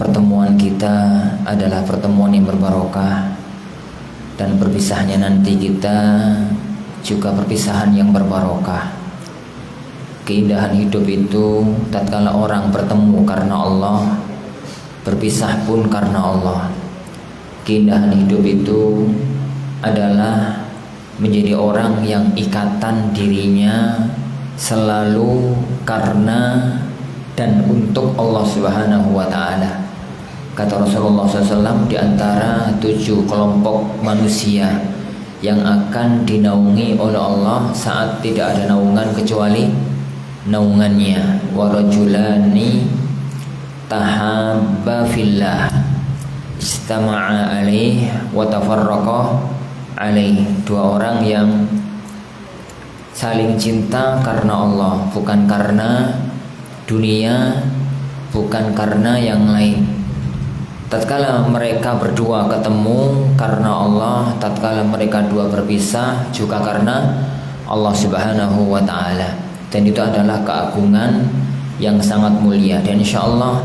pertemuan kita adalah pertemuan yang berbarokah, dan perpisahannya nanti kita juga perpisahan yang berbarokah. Keindahan hidup itu tatkala orang bertemu karena Allah, berpisah pun karena Allah. Keindahan hidup itu adalah menjadi orang yang ikatan dirinya selalu karena dan untuk Allah Subhanahu wa ta'ala. Kata Rasulullah SAW, di antara 7 kelompok manusia yang akan dinaungi oleh Allah saat tidak ada naungan kecuali naungannya, wa rajulani tahabba fillah istama'a alaih wa tafarraqa alaih. 2 orang yang saling cinta karena Allah, bukan karena dunia, bukan karena yang lain. Tatkala mereka berdua ketemu karena Allah, tatkala mereka dua berpisah juga karena Allah Subhanahu wa ta'ala. Dan itu adalah keagungan yang sangat mulia. Dan insya Allah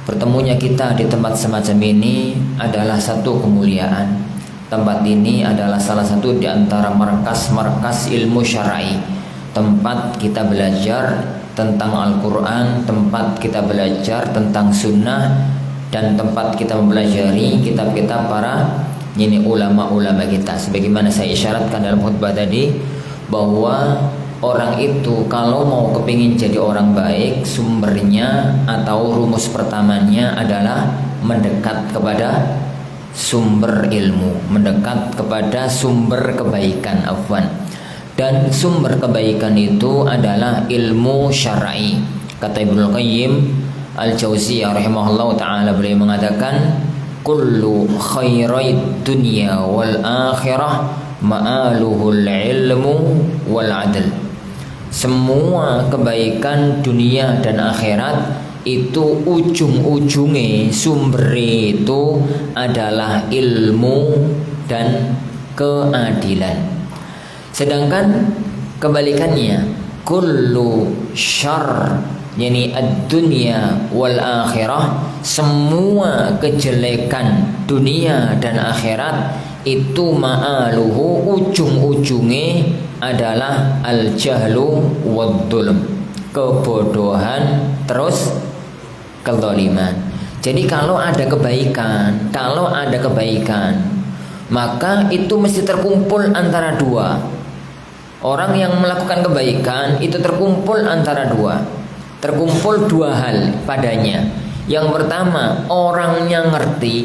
bertemunya kita di tempat semacam ini adalah satu kemuliaan. Tempat ini adalah salah satu di antara markas-markas ilmu syar'i, tempat kita belajar tentang Al-Quran, tempat kita belajar tentang sunnah, dan tempat kita mempelajari kitab-kitab para ulama-ulama kita. Sebagaimana saya isyaratkan dalam khutbah tadi, bahwa orang itu kalau mau kepingin jadi orang baik, sumbernya atau rumus pertamanya adalah mendekat kepada sumber ilmu, mendekat kepada sumber kebaikan, dan sumber kebaikan itu adalah ilmu syar'i. Kata Ibnu Qayyim Al-Jauziyah rahimahullah ta'ala, beliau mengatakan, kullu khairid dunya wal akhirah ma'aluhul ilmu wal adl. Semua kebaikan dunia dan akhirat itu ujung-ujungnya sumber itu adalah ilmu dan keadilan. Sedangkan kebalikannya, kullu syarr, yani ad-dunya wal akhirah, semua kejelekan dunia dan akhirat itu ma'aluhu, ujung-ujungnya adalah al-jahlu wad-dhulm, kebodohan terus kezaliman. Jadi kalau ada kebaikan, maka itu mesti terkumpul antara 2. Orang yang melakukan kebaikan itu terkumpul antara 2. Terkumpul 2 hal padanya. Yang pertama, orangnya ngerti,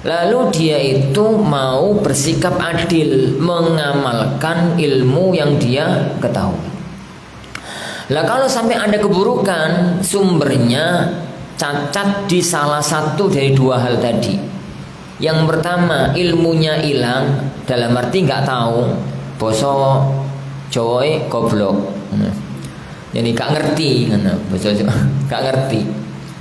lalu dia itu mau bersikap adil, mengamalkan ilmu yang dia ketahui. Lah kalau sampai ada keburukan, sumbernya cacat di salah satu dari 2 hal tadi. Yang pertama, ilmunya hilang, dalam arti nggak tahu, boso Jawa goblok. Jadi gak ngerti, gak ngerti,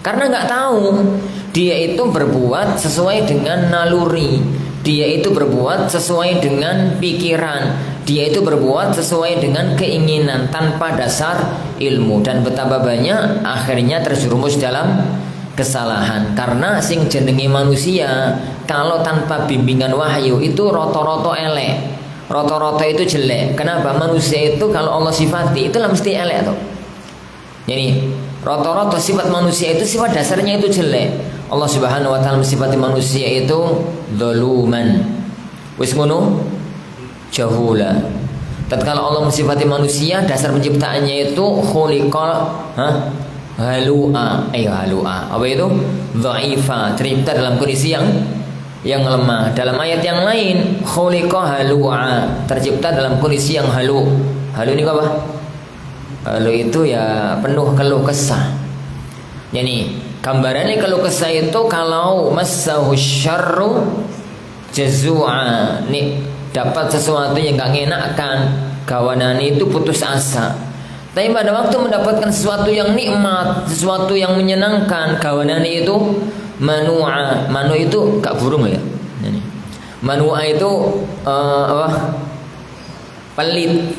karena gak tahu. Dia itu berbuat sesuai dengan naluri, dia itu berbuat sesuai dengan pikiran, dia itu berbuat sesuai dengan keinginan tanpa dasar ilmu. Dan betapa banyak akhirnya terjerumus dalam kesalahan. Karena sing jenenge manusia kalau tanpa bimbingan wahyu itu roto-roto elek, roto-roto itu jelek. Kenapa? Manusia itu kalau Allah sifati itulah mesti elek tuh. Jadi roto-roto sifat manusia itu sifat dasarnya itu jelek. Allah Subhanahu wa ta'ala mensifati manusia itu zaluman, wis ngono, jahula. Tatkala Allah mensifati manusia, dasar penciptaannya itu khuliqal halu'a, halu'a. Apa itu? Dha'ifa, tercipta dalam kondisi yang lemah. Dalam ayat yang lain, khuliqa halu'a, tercipta dalam kondisi yang halu. Halu ini apa? Halu itu ya penuh keluh kesah. Jadi gambarannya keluh kesah itu kalau massahu syarru jazua, nih dapat sesuatu yang gak ngenakkan, gawanane itu putus asa. Tapi pada waktu mendapatkan sesuatu yang nikmat, sesuatu yang menyenangkan, gawanane itu manu'a. Manu itu gak burung ya. Manu'a itu pelit,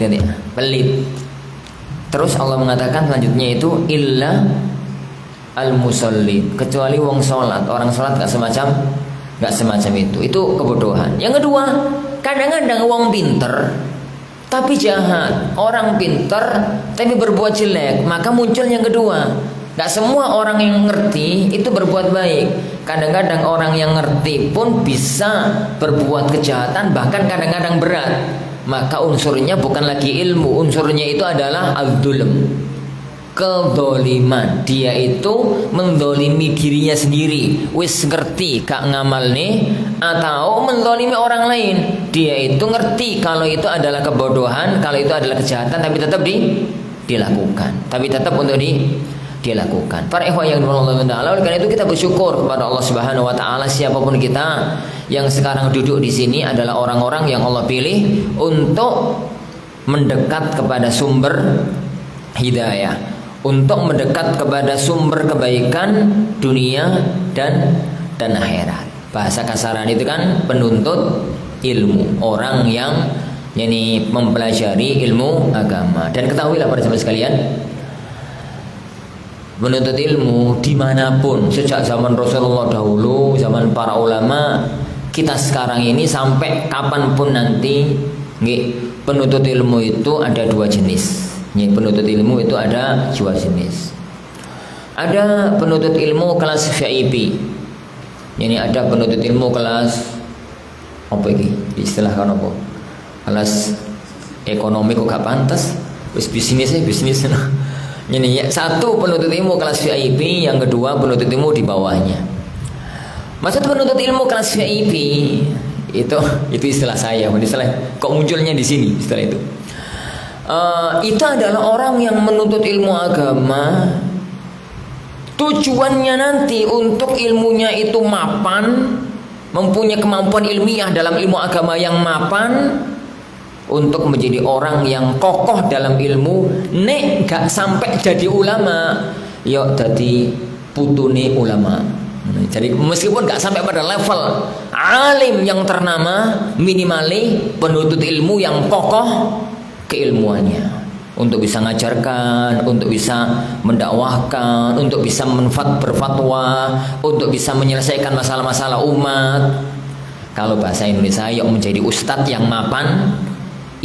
pelit. Terus Allah mengatakan selanjutnya itu illa al-musallin, kecuali wong salat. Orang salat gak semacam itu. Itu kebodohan. Yang kedua, kadang-kadang wong pinter tapi jahat, orang pinter tapi berbuat jelek, maka muncul yang kedua. Gak semua orang yang ngerti itu berbuat baik. Kadang-kadang orang yang ngerti pun bisa berbuat kejahatan, bahkan kadang-kadang berat. Maka unsurnya bukan lagi ilmu, unsurnya itu adalah al-dzulm, kedoliman. Dia itu mendolimi dirinya sendiri, wis ngerti gak ngamal nih, atau mendolimi orang lain. Dia itu ngerti kalau itu adalah kebodohan, kalau itu adalah kejahatan, tapi tetap dilakukan, tapi tetap untuk dilakukan. Para ikhwan yang dimuliakan Allah, oleh karena itu kita bersyukur kepada Allah Subhanahu wa taala, siapapun kita yang sekarang duduk di sini adalah orang-orang yang Allah pilih untuk mendekat kepada sumber hidayah, untuk mendekat kepada sumber kebaikan dunia dan akhirat. Bahasa kasaran itu kan penuntut ilmu, orang yang mempelajari ilmu agama. Dan ketahuilah para jemaah sekalian, menuntut ilmu dimanapun, sejak zaman Rasulullah dahulu, zaman para ulama, kita sekarang ini sampai kapanpun nanti, penuntut ilmu itu ada dua jenis. Penuntut ilmu itu ada dua jenis. Ada penuntut ilmu kelas VIP. Ada penuntut ilmu kelas apa ini? Istilahkan apa? Kelas ekonomi kok gak pantas. Bisnis. Satu penuntut ilmu kelas VIP, yang kedua penuntut ilmu di bawahnya. Maksud penuntut ilmu kelas VIP itu istilah saya, kok munculnya di sini istilah itu. Itu adalah orang yang menuntut ilmu agama, tujuannya nanti untuk ilmunya itu mapan, mempunyai kemampuan ilmiah dalam ilmu agama yang mapan, untuk menjadi orang yang kokoh dalam ilmu. Nek gak sampai jadi ulama, yuk jadi putune ulama. Jadi meskipun gak sampai pada level alim yang ternama, minimali penuntut ilmu yang kokoh keilmuannya, untuk bisa mengajarkan, untuk bisa mendakwahkan, untuk bisa berfatwa, untuk bisa menyelesaikan masalah-masalah umat. Kalau bahasa Indonesia, yuk menjadi ustadz yang mapan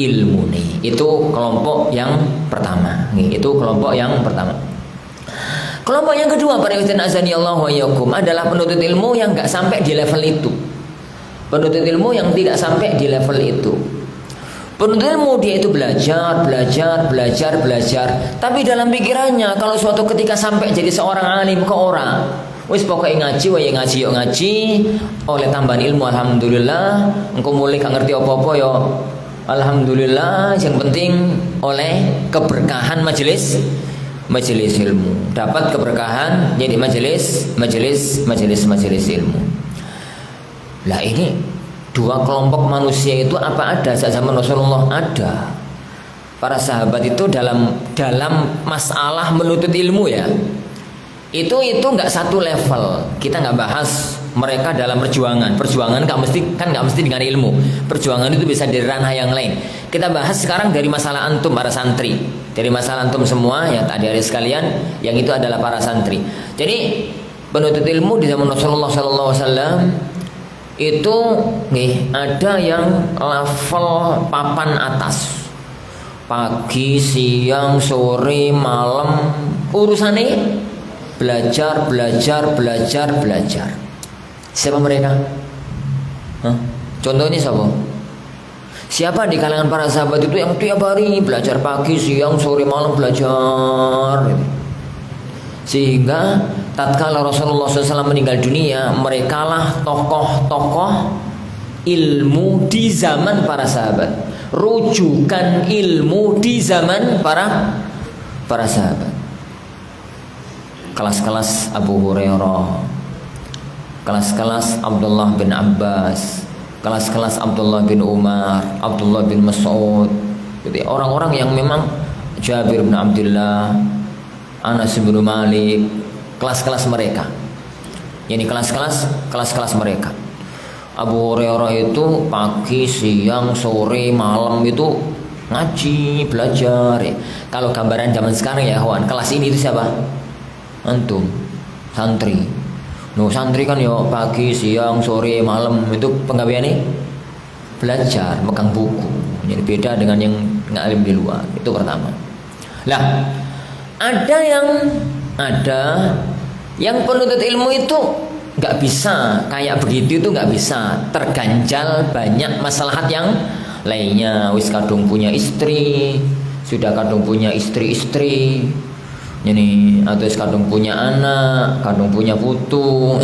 ilmu nih. Itu kelompok yang pertama. Kelompok yang kedua, para ikhwan azani Allah wa iyyakum, adalah penuntut ilmu yang gak sampai di level itu. Penuntut ilmu yang tidak sampai di level itu. Penuntut ilmu dia itu belajar, tapi dalam pikirannya kalau suatu ketika sampai jadi seorang alim ke orang, wis pokoknya ngaji, oleh tambahan ilmu alhamdulillah, engkau mulai gak ngerti apa-apa ya alhamdulillah, yang penting oleh keberkahan majelis ilmu, dapat keberkahan jadi majelis ilmu. Lah ini dua kelompok manusia itu apa ada saat zaman Rasulullah? Ada. Para sahabat itu dalam masalah menuntut ilmu ya, itu nggak satu level. Kita nggak bahas mereka dalam perjuangan nggak mesti dengan ilmu. Perjuangan itu bisa dari ranah yang lain. Kita bahas sekarang dari masalah antum para santri, dari masalah antum semua ya adik-adik sekalian, yang itu adalah para santri. Jadi penuntut ilmu di zaman Rasulullah SAW itu ada yang level papan atas, pagi, siang, sore, malam, urusannya belajar. Siapa mereka? Contohnya siapa? Siapa di kalangan para sahabat itu yang tiap hari belajar pagi, siang, sore, malam belajar? Sehingga tatkala Rasulullah SAW meninggal dunia, merekalah tokoh-tokoh ilmu di zaman para sahabat, rujukan ilmu di zaman para sahabat. Kelas-kelas Abu Hurairah, kelas-kelas Abdullah bin Abbas, kelas-kelas Abdullah bin Umar, Abdullah bin Mas'ud. Jadi orang-orang yang memang Jabir bin Abdullah, Anas bin Malik, kelas-kelas mereka. Yani kelas-kelas mereka. Abu Hurairah itu pagi, siang, sore, malam itu ngaji, belajar ya. Kalau gambaran zaman sekarang ya kawan, kelas ini itu siapa? Antum. santri. No, santri kan yo pagi, siang, sore, malam itu penggaweane belajar, megang buku. Jadi beda dengan yang ngalim di luar. Itu pertama. Lah, ada yang penuntut ilmu itu nggak bisa kayak begitu, itu nggak bisa, terganjal banyak maslahat yang lainnya. Wis kadung punya istri, sudah kadung punya istri ini, atau kadung punya anak, kadung punya putu.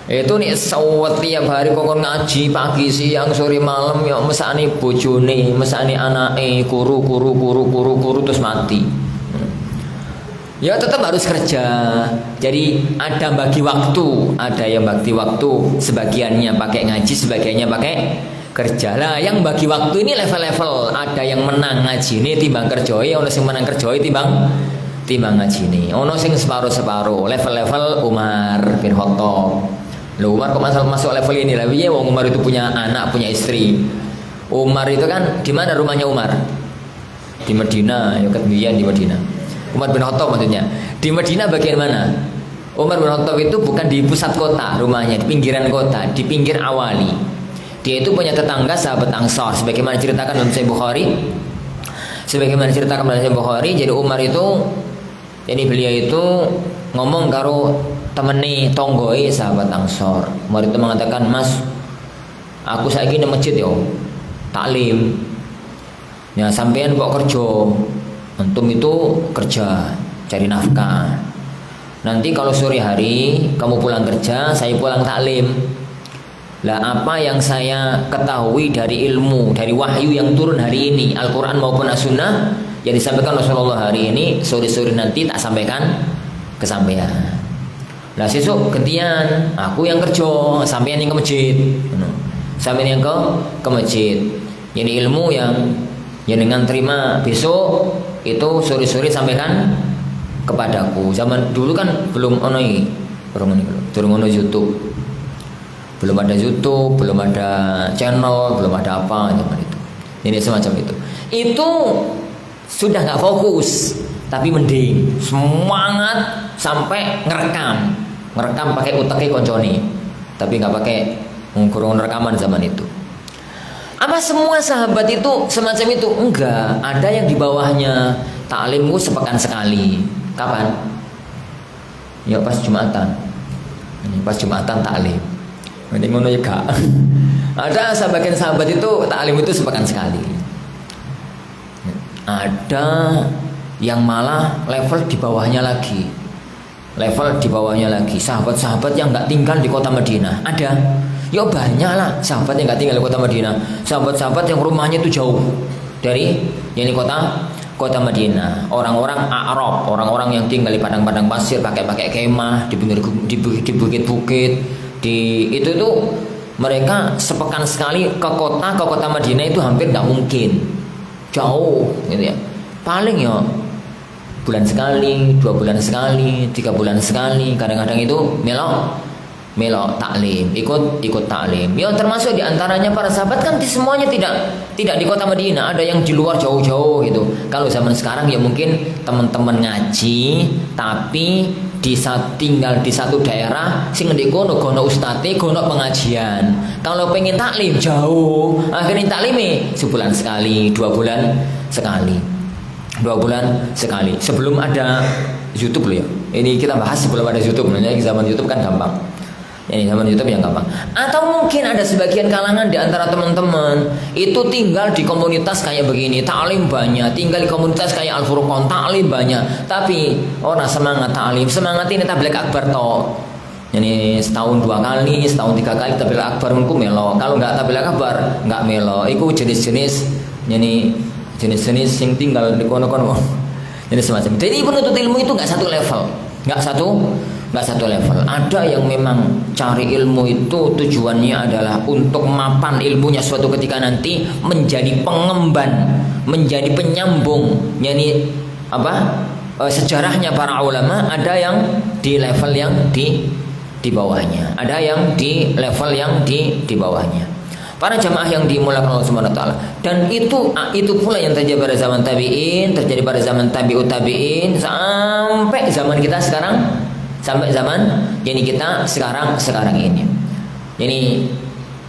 Itu nih sawat tiap hari kokon ngaji pagi siang sore malam ya, mesane bojone, mesane anake kuru terus mati. Ya tetap harus kerja. Jadi ada bagi waktu, ada yang bagi waktu, sebagiannya pakai ngaji, sebagiannya pakai kerja. Lah yang bagi waktu ini level-level, ada yang menang ngaji ini timbang kerjoi, ono sing menang kerjoi timbang ngaji ini. Ono sing separuh-separuh, level-level Umar bin Khattab. Loh, Umar kok masuk level ini lah? Iya, wong Umar itu punya anak, punya istri. Umar itu kan di mana rumahnya Umar? Di Madinah, ya kemudian di Madinah. Umar bin Khattab maksudnya. Di Madinah bagian mana? Umar bin Khattab itu bukan di pusat kota rumahnya, di pinggiran kota, di pinggir awali. Dia itu punya tetangga sahabat Ansar, sebagaimana ceritakan dalam Sahih Bukhari. Jadi Umar itu, jadi beliau itu ngomong karo temeni tonggoi sahabat Ansar. Umar itu mengatakan, "Mas, aku saiki nang masjid yo, taklim. Ya sampean kok kerja. Antum itu kerja, cari nafkah. Nanti kalau sore hari kamu pulang kerja, saya pulang taklim. Lah apa yang saya ketahui dari ilmu, dari wahyu yang turun hari ini, Al-Quran maupun As-Sunnah yang disampaikan Rasulullah hari ini, sore-sore nanti tak sampaikan ke sampean. Lah sesuk gantian, aku yang kerja, sampean yang ke masjid. Sampean yang ke masjid. Jadi ilmu yang dengan terima besok itu sore-sore sampaikan kepadaku. Zaman dulu kan belum ono YouTube. Belum ada YouTube, belum ada channel, belum ada apa zaman itu. Ini semacam itu. Itu sudah nggak fokus, tapi mending semangat sampai ngerekam pakai utaknya konconi, tapi nggak pakai kurung rekaman zaman itu. Apa semua sahabat itu semacam itu? Enggak. Ada yang di bawahnya taklimku sepekan sekali. Kapan? Ya pas Jumatan. Ini pas Jumatan taklim. Ini ngono juga. Ada sebagian sahabat itu taklim itu sepekan sekali. Ada yang malah level di bawahnya lagi. Sahabat-sahabat yang nggak tinggal di kota Madinah. Ada. Ya banyak lah sahabat yang nggak tinggal di kota Madinah. Sahabat-sahabat yang rumahnya itu jauh dari yang di kota Madinah. Orang-orang Arab, orang-orang yang tinggal di padang-padang pasir, pakai kemah di bukit-bukit. Itu mereka sepekan sekali ke kota Madinah itu hampir nggak mungkin, jauh gitu ya. Paling ya bulan sekali, 2 bulan sekali, 3 bulan sekali, kadang-kadang itu melok taklim, ikut taklim. Ya termasuk diantaranya para sahabat kan semuanya tidak di kota Madinah, ada yang di luar jauh-jauh gitu. Kalau zaman sekarang ya mungkin teman-teman ngaji tapi tinggal di satu daerah sing ndek kono ustate kono pengajian. Kalau pengen taklim jauh, akhirnya taklime sebulan sekali, 2 bulan sekali. 2 bulan sekali. Sebelum ada YouTube loh ya. Ini kita bahas sebelum ada YouTube. Namanya zaman YouTube kan gampang. Ini zaman YouTube yang gampang. Atau mungkin ada sebagian kalangan di antara teman-teman itu tinggal di komunitas kayak begini, taklim banyak, tinggal di komunitas kayak Al-Furqan, taklim banyak, tapi orang semangat taklim, semangat ini tabligh akbar toh. Jadi setahun 2 kali, setahun 3 kali tabligh akbar mungkin melo. Kalau nggak tabligh akbar nggak melo. Iku jenis-jenis yang tinggal di kono-kono. Jadi semacam. Jadi penuntut ilmu itu nggak satu level, nggak satu level. Ada yang memang cari ilmu itu tujuannya adalah untuk mapan ilmunya suatu ketika nanti menjadi pengemban, menjadi penyambung. Yani sejarahnya para ulama ada yang di level yang di bawahnya, ada yang di level yang di bawahnya. Para jamaah yang dimulakan Allah Subhanahu wa taala. Dan itu pula yang terjadi pada zaman tabi'in, terjadi pada zaman tabi'ut tabi'in sampai zaman kita sekarang sampai zaman kita sekarang ini. Jadi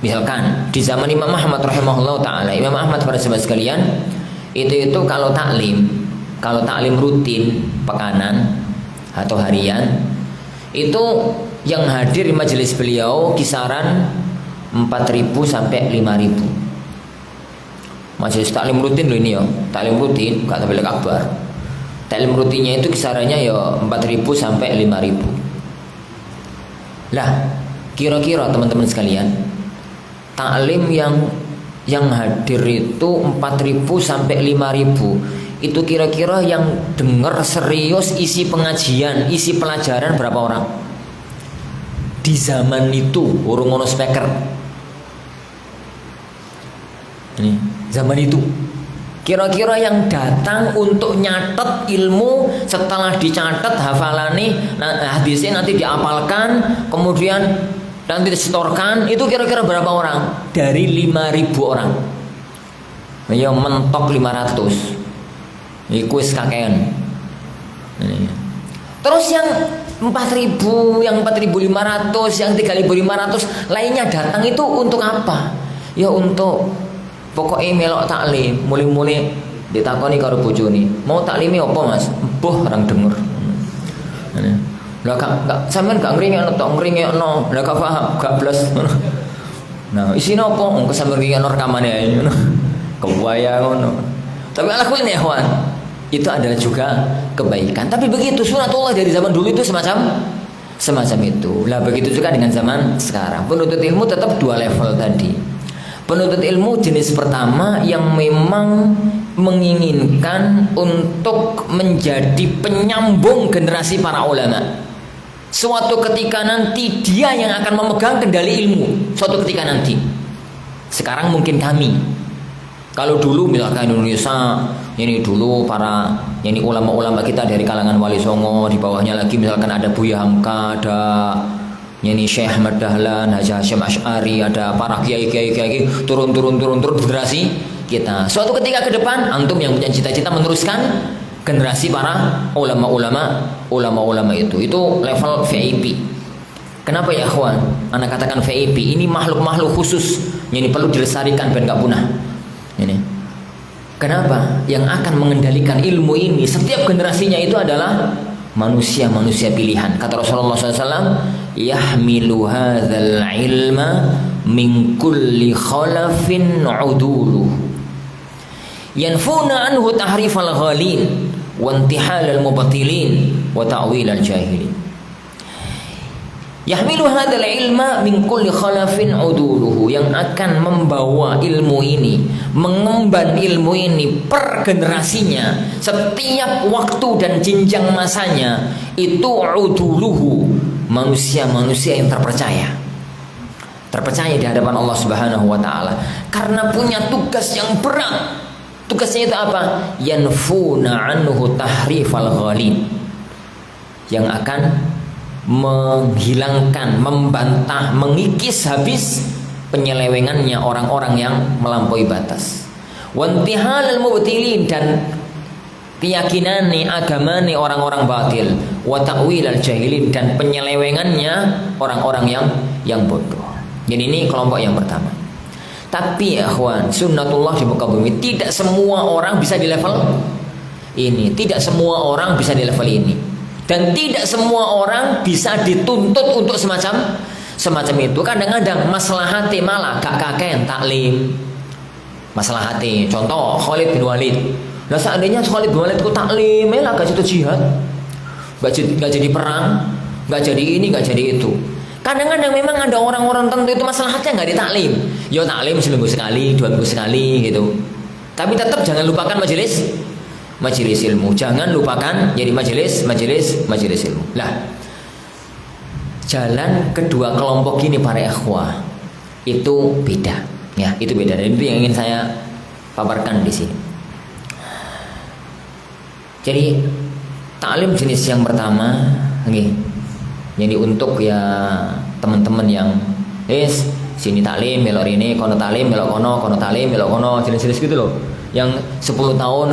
misalkan di zaman Imam Ahmad rahimahullah taala, Imam Ahmad pada sahabat sekalian, itu kalau taklim rutin pekanan atau harian, itu yang hadir di majelis beliau kisaran 4.000 sampai 5.000. Majelis taklim rutin loh ini ya, taklim rutin gak tabligh akbar. Taklim rutinnya itu kisarannya ya 4.000 sampai 5.000. Lah, kira-kira teman-teman sekalian, taklim yang hadir itu 4.000 sampai 5.000, itu kira-kira yang dengar serius isi pengajian, isi pelajaran berapa orang? Di zaman itu urung ono speaker. Ini zaman itu kira-kira yang datang untuk nyatet ilmu, setelah dicatat hafalane, hadisnya nanti diapalkan, kemudian nanti disetorkan, itu kira-kira berapa orang? Dari 5.000 orang. Ya mentok 500. Iku wis kakean. Terus yang 4.000, yang 4.500, yang 3.500 lainnya datang itu untuk apa? Ya untuk pokoknya melok taklim, mulai-mulai ditakoni karo bojone, mau taklimi apa Mas? Boh orang denger. Lah gak sampean gak ngringekno tok, ngringekno. Lah gak paham, gak blas. Nah, isine apa? Engko sampean ngringekno rekamane ae ngono. Kebayang ngono. Tapi alakulin ya, Wan. Itu adalah juga kebaikan. Tapi begitu sunatullah dari zaman dulu itu semacam itu. Lah begitu juga dengan zaman sekarang. Penuntut ilmu tetap dua level tadi. Penuntut ilmu jenis pertama yang memang menginginkan untuk menjadi penyambung generasi para ulama. Suatu ketika nanti dia yang akan memegang kendali ilmu. Suatu ketika nanti. Sekarang mungkin kami. Kalau dulu misalkan Indonesia, ini dulu para ulama-ulama kita dari kalangan Wali Songo, di bawahnya lagi misalkan ada Buya Hamka, ada Syekh Ahmad Dahlan, Haji Hasyim Asy'ari, ada para kiai-kiai turun generasi kita. Suatu ketika ke depan antum yang punya cita-cita meneruskan generasi para ulama itu level VIP. Kenapa ya ikhwan? Anak katakan VIP, ini makhluk-makhluk khusus yang perlu dilestarikan biar enggak punah. Ini. Kenapa? Yang akan mengendalikan ilmu ini setiap generasinya itu adalah manusia-manusia pilihan. Kata Rasulullah SAW, yahmilu hadzal ilma min kulli khalafin udulu yanfuna anhu tahrifal ghalin wa intihalal mubatilin wa ta'wilal jahilin. Yahmilu hadzal ilma min kulli khalafin uduluhu, yang akan membawa ilmu ini, mengemban ilmu ini per generasinya, setiap waktu dan jenjang masanya, itu uduluhu, manusia-manusia yang terpercaya di hadapan Allah Subhanahu wa taala, karena punya tugas yang berat. Tugasnya itu apa? Yanfuna anhu tahrifal ghalin, yang akan menghilangkan, membantah, mengikis habis penyelewengannya orang-orang yang melampaui batas. Wantihalal mubtilin, dan keyakinane agamane orang-orang batil. Wa ta'wilal jahilin, dan penyelewengannya orang-orang yang bodoh. Jadi ini kelompok yang pertama. Tapi ya ikhwan, sunnatullah di muka bumi, tidak semua orang bisa di level ini, tidak semua orang bisa di level ini. Dan tidak semua orang bisa dituntut untuk semacam itu. Kadang-kadang maslahate malah gak kakean taklim. Maslahate, contoh Khalid bin Walid. Nah seandainya Khalid bin Walid ku taklim, lah gak jadi jihad, gak jadi perang, gak jadi ini, gak jadi itu. Kadang-kadang memang ada orang-orang tertentu itu maslahatnya gak ditaklim. Yo taklim seminggu sekali, 2 minggu sekali gitu. Tapi tetap jangan lupakan majelis ilmu, jangan lupakan jadi majelis ilmu. Lah, jalan kedua kelompok ini para ikhwah itu beda, ya itu beda. Dan itu yang ingin saya paparkan di sini. Jadi taklim jenis yang pertama, jadi untuk ya teman-teman yang sini taklim melok ini, kono taklim melok kono, kono taklim melok kono, jenis-jenis gitu loh. yang 10 tahun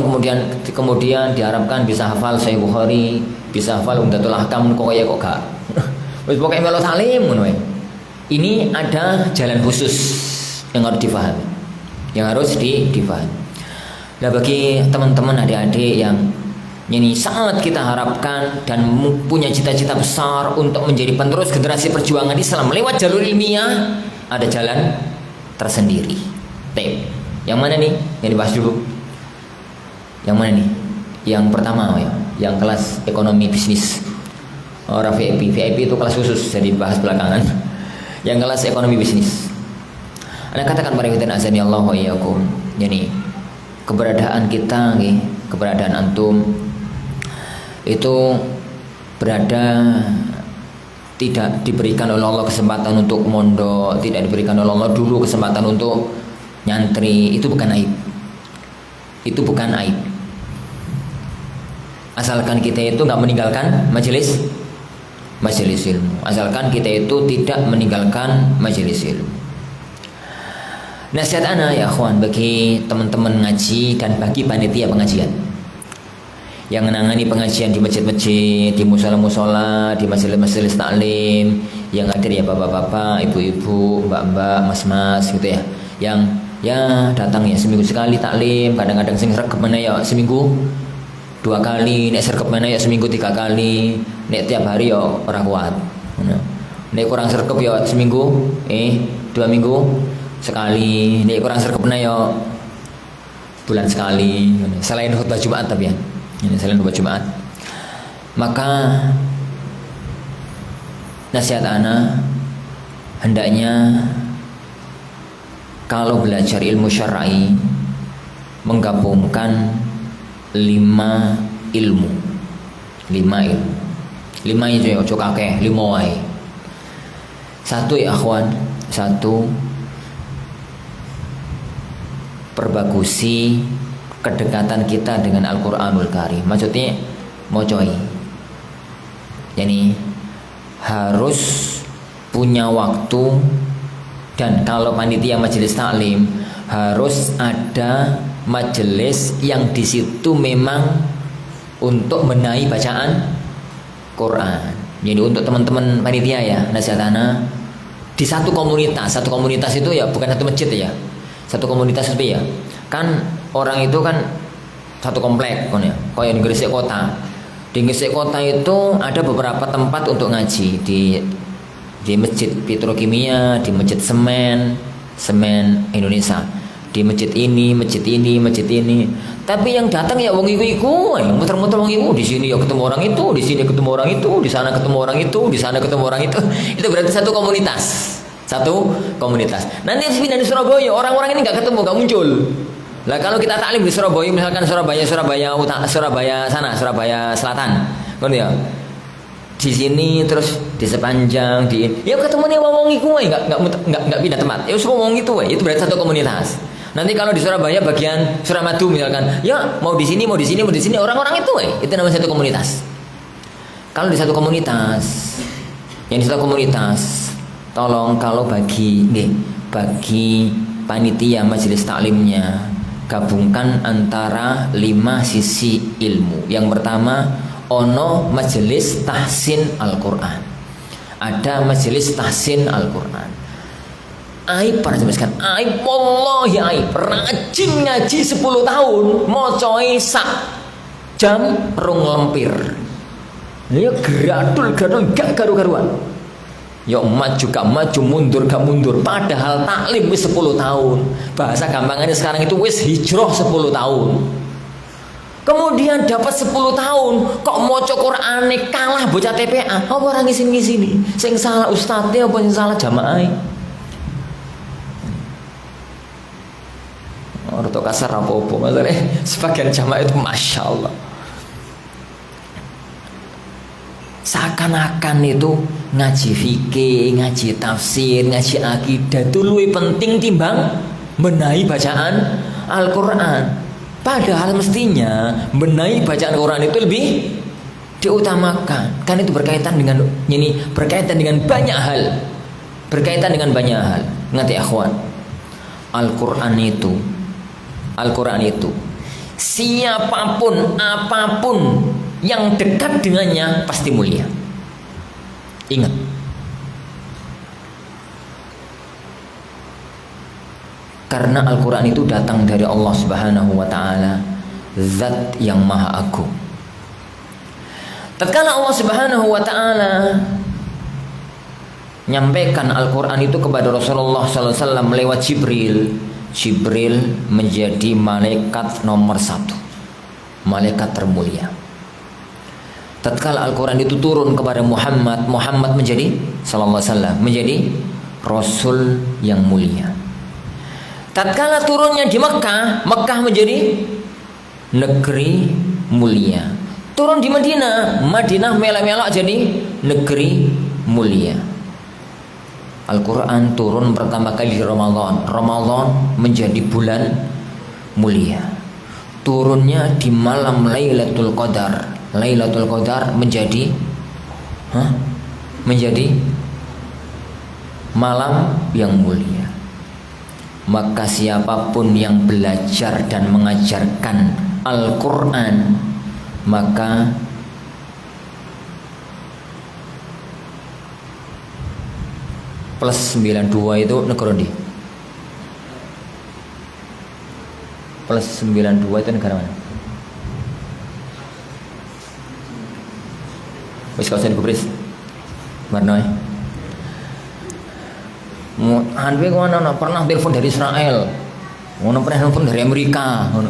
kemudian diharapkan bisa hafal Sahih Bukhari, bisa hafal Umdatul Ahkam kok gak. Wis pokoke melu taklim ngono wae. Ini ada jalan khusus yang harus difahami. Difahami. Nah, bagi teman-teman adik-adik yang ini sangat kita harapkan dan punya cita-cita besar untuk menjadi penerus generasi perjuangan Islam lewat jalur ilmiah, ada jalan tersendiri. Yang mana nih? Yang dibahas dulu. Yang mana nih? Yang pertama ya, yang kelas ekonomi bisnis. Orang VIP itu kelas khusus, jadi bahas belakangan. Yang kelas ekonomi bisnis. Anda katakan para hadirin azani Allah wa iyyakum. Yani keberadaan kita nih, keberadaan antum itu berada tidak diberikan oleh Allah kesempatan untuk mondok, tidak diberikan oleh Allah dulu kesempatan untuk nyantri, itu bukan aib. Itu bukan aib. Asalkan kita itu nggak meninggalkan majelis ilmu. Asalkan kita itu tidak meninggalkan majelis ilmu. Nasihat ana ya akhwan bagi teman-teman ngaji dan bagi panitia pengajian yang menangani pengajian di masjid-masjid, di musola-musola, di majelis-majelis taklim, yang hadir ya bapak-bapak, ibu-ibu, mbak-mbak, mas-mas gitu ya. Yang ya datang ya seminggu sekali taklim, kadang-kadang sing sergep mana ya seminggu 2 kali, nek sergep mana ya seminggu 3 kali, nek tiap hari ya ora kuat. Nek kurang sergep ya seminggu 2 minggu sekali, nek kurang sergep mana ya bulan sekali. Selain khutbah Jumat tapi ya. Ini selain khutbah Jumat. Maka nasihat ana hendaknya kalau belajar ilmu syar'i menggabungkan 5 ilmu. 5 itu ya ojo kakek, 5 wae. 1 ya akhwan, 1 perbagusi kedekatan kita dengan Al-Qur'anul Karim. Maksudnya mocoi. Yani harus punya waktu, dan kalau panitia majelis taklim harus ada majelis yang di situ memang untuk benahi bacaan Quran. Jadi untuk teman-teman panitia ya, nasihat ana di satu komunitas itu ya bukan satu masjid ya. Satu komunitas itu ya. Kan orang itu kan satu komplek kan ya. Kayak di Gresik Kota. Di Gresik Kota itu ada beberapa tempat untuk ngaji di Masjid Petrokimia, di Masjid Semen Indonesia, di masjid ini. Tapi yang datang ya wong iku, muter-muter wong iku, di sini ya ketemu orang itu, di sini ketemu orang itu, di sana ketemu orang itu, di sana ketemu orang itu. Itu berarti satu komunitas. Nanti pindah di Surabaya, orang-orang ini nggak ketemu, nggak muncul. Lah kalau kita taklim di Surabaya, misalkan Surabaya Selatan, kan ya. Di sini terus di sepanjang ya ketemu nih wong iku nggak pindah tempat. Ya semua wong itu berarti satu komunitas. Nanti kalau di Surabaya bagian Suramadu misalkan, ya mau di sini, orang-orang itu namanya satu komunitas. Kalau di satu komunitas, tolong kalau bagi panitia majelis taklimnya gabungkan antara 5 sisi ilmu. Yang pertama, ono majelis tahsin Al-Qur'an. Ada majelis tahsin Al-Qur'an. Aib para jelaskan, aib wallahi aib. Rajin ngaji 10 tahun, mocoi sak jam rung lempir. Ya gradul gak karu-karuan. Ya maju gak maju, mundur gak mundur. Padahal taklim wis 10 tahun. Bahasa gampangannya sekarang itu wis hijrah 10 tahun. Kemudian dapat 10 tahun kok maca Qur'ane kalah bocah TPA. Apa ora ngisin-ngisini? Sing salah ustadznya apa sing salah jamaah? Orang tua kasar apa-apa maksudnya sebagian jamaah itu Masya Allah seakan-akan itu ngaji fikih, ngaji tafsir, ngaji akidah itu lebih penting timbang benahi bacaan Al-Quran. Padahal mestinya benahi bacaan Al-Quran itu lebih diutamakan, kan itu berkaitan dengan banyak hal. Ngerti akhwan, Al-Quran Al-Quran itu. Siapapun, apapun yang dekat dengannya pasti mulia. Ingat. Karena Al-Quran itu datang dari Allah Subhanahu wa ta'ala, Zat yang maha agung. Tatkala Allah Subhanahu wa ta'ala nyampaikan Al-Quran itu kepada Rasulullah SAW lewat Jibril, Jibril menjadi malaikat nomor 1, malaikat termulia. Tatkala Al-Quran itu turun kepada Muhammad, Muhammad menjadi sallallahu alaihi wasallam, menjadi Rasul yang mulia. Tatkala turunnya di Mekah, Mekah menjadi negeri mulia. Turun di Madinah, Madinah melak-melak jadi negeri mulia. Al-Quran turun pertama kali di Ramadan, Ramadan menjadi bulan mulia. Turunnya di malam Lailatul Qadar, Lailatul Qadar menjadi menjadi malam yang mulia. Maka siapapun yang belajar dan mengajarkan Al-Quran, maka plus 92 itu negara di plus 92 itu negara mana? Wis kau sen kubris Marnoy Hanwe kono pernah telepon dari Israel, ngono pernah telepon dari Amerika, ngono.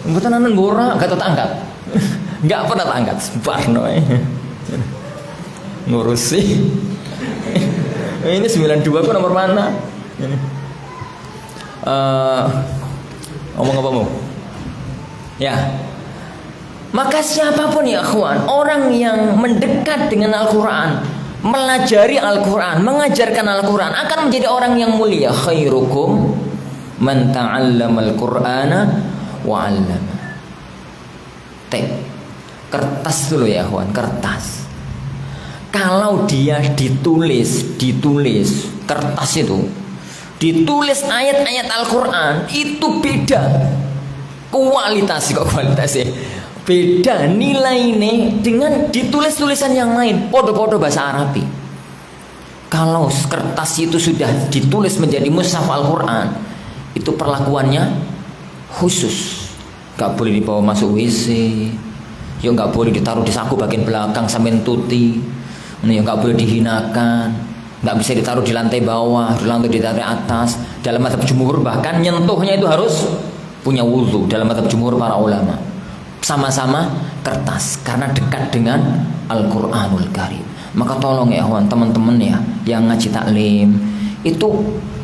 Mboten anan bora, gak tak angkat. Enggak pernah tak angkat, Barno. Ngurusi. Ini 92 kok nomor mana? Ini. Ngomong apa mau? Ya. Maka siapapun ya akhwan, orang yang mendekat dengan Al-Quran, melajari Al-Quran, mengajarkan Al-Quran, akan menjadi orang yang mulia. Khairukum man ta'allamal Qur'ana wa 'allama. Kertas dulu ya kawan, kertas. Kalau dia ditulis kertas itu ditulis ayat-ayat Al-Quran, itu beda kualitasnya. Beda nilainya dengan ditulis tulisan yang lain, podo-podo bahasa Arabi. Kalau kertas itu sudah ditulis menjadi mushaf Al-Quran, itu perlakuannya khusus. Gak boleh dibawa masuk WC, ya gak boleh ditaruh di saku bagian belakang sampai tuti, ya gak boleh dihinakan, gak bisa ditaruh di lantai bawah, di lantai atas. Dalam mazhab jumhur bahkan nyentuhnya itu harus punya wudhu dalam mazhab jumhur para ulama. Sama-sama kertas karena dekat dengan Al-Quranul Karim. Maka tolong ya kawan, teman-teman ya yang ngaji taklim itu,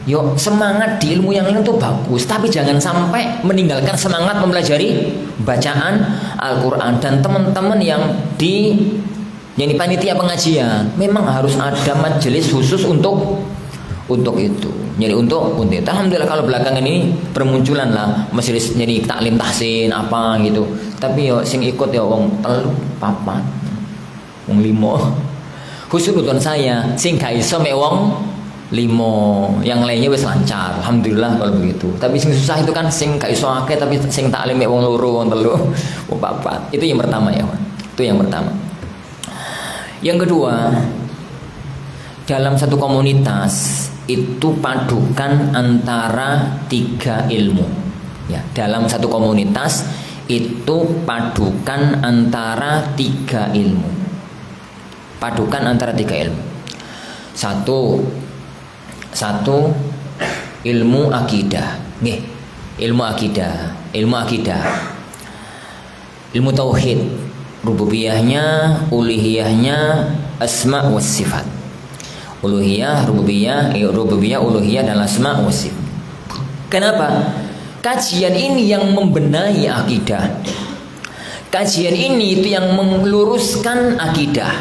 yuk semangat di ilmu yang lain itu bagus, tapi jangan sampai meninggalkan semangat mempelajari bacaan Al-Quran. Dan teman-teman yang di panitia pengajian, memang harus ada majelis khusus untuk itu. Jadi untuk itu. Alhamdulillah kalau belakangan ini bermunculan lah majelis jadi taklim tahsin apa gitu. Tapi yo sing ikut ya wong 3, 4, wong 5. Khusus utusan saya sing gak iso mek wong 5, yang lainnya wis lancar. Alhamdulillah kalau begitu. Tapi sing susah itu kan sing gak iso akeh tapi sing taklim mek wong 2, wong 3, wong 4. Itu yang pertama ya, itu yang pertama. Yang kedua, dalam satu komunitas itu padukan antara 3 ilmu. Ya, dalam satu komunitas itu padukan antara 3 ilmu. Padukan antara 3 ilmu. Satu ilmu akidah. Nggih, ilmu akidah, ilmu tauhid, rububiyahnya, uluhiyahnya, asma was sifat. Uluhiyah, rububiyah, uluhiyah dan asma wa sifat. Kenapa? Kajian ini yang membenahi akidah. Kajian ini itu yang meluruskan akidah.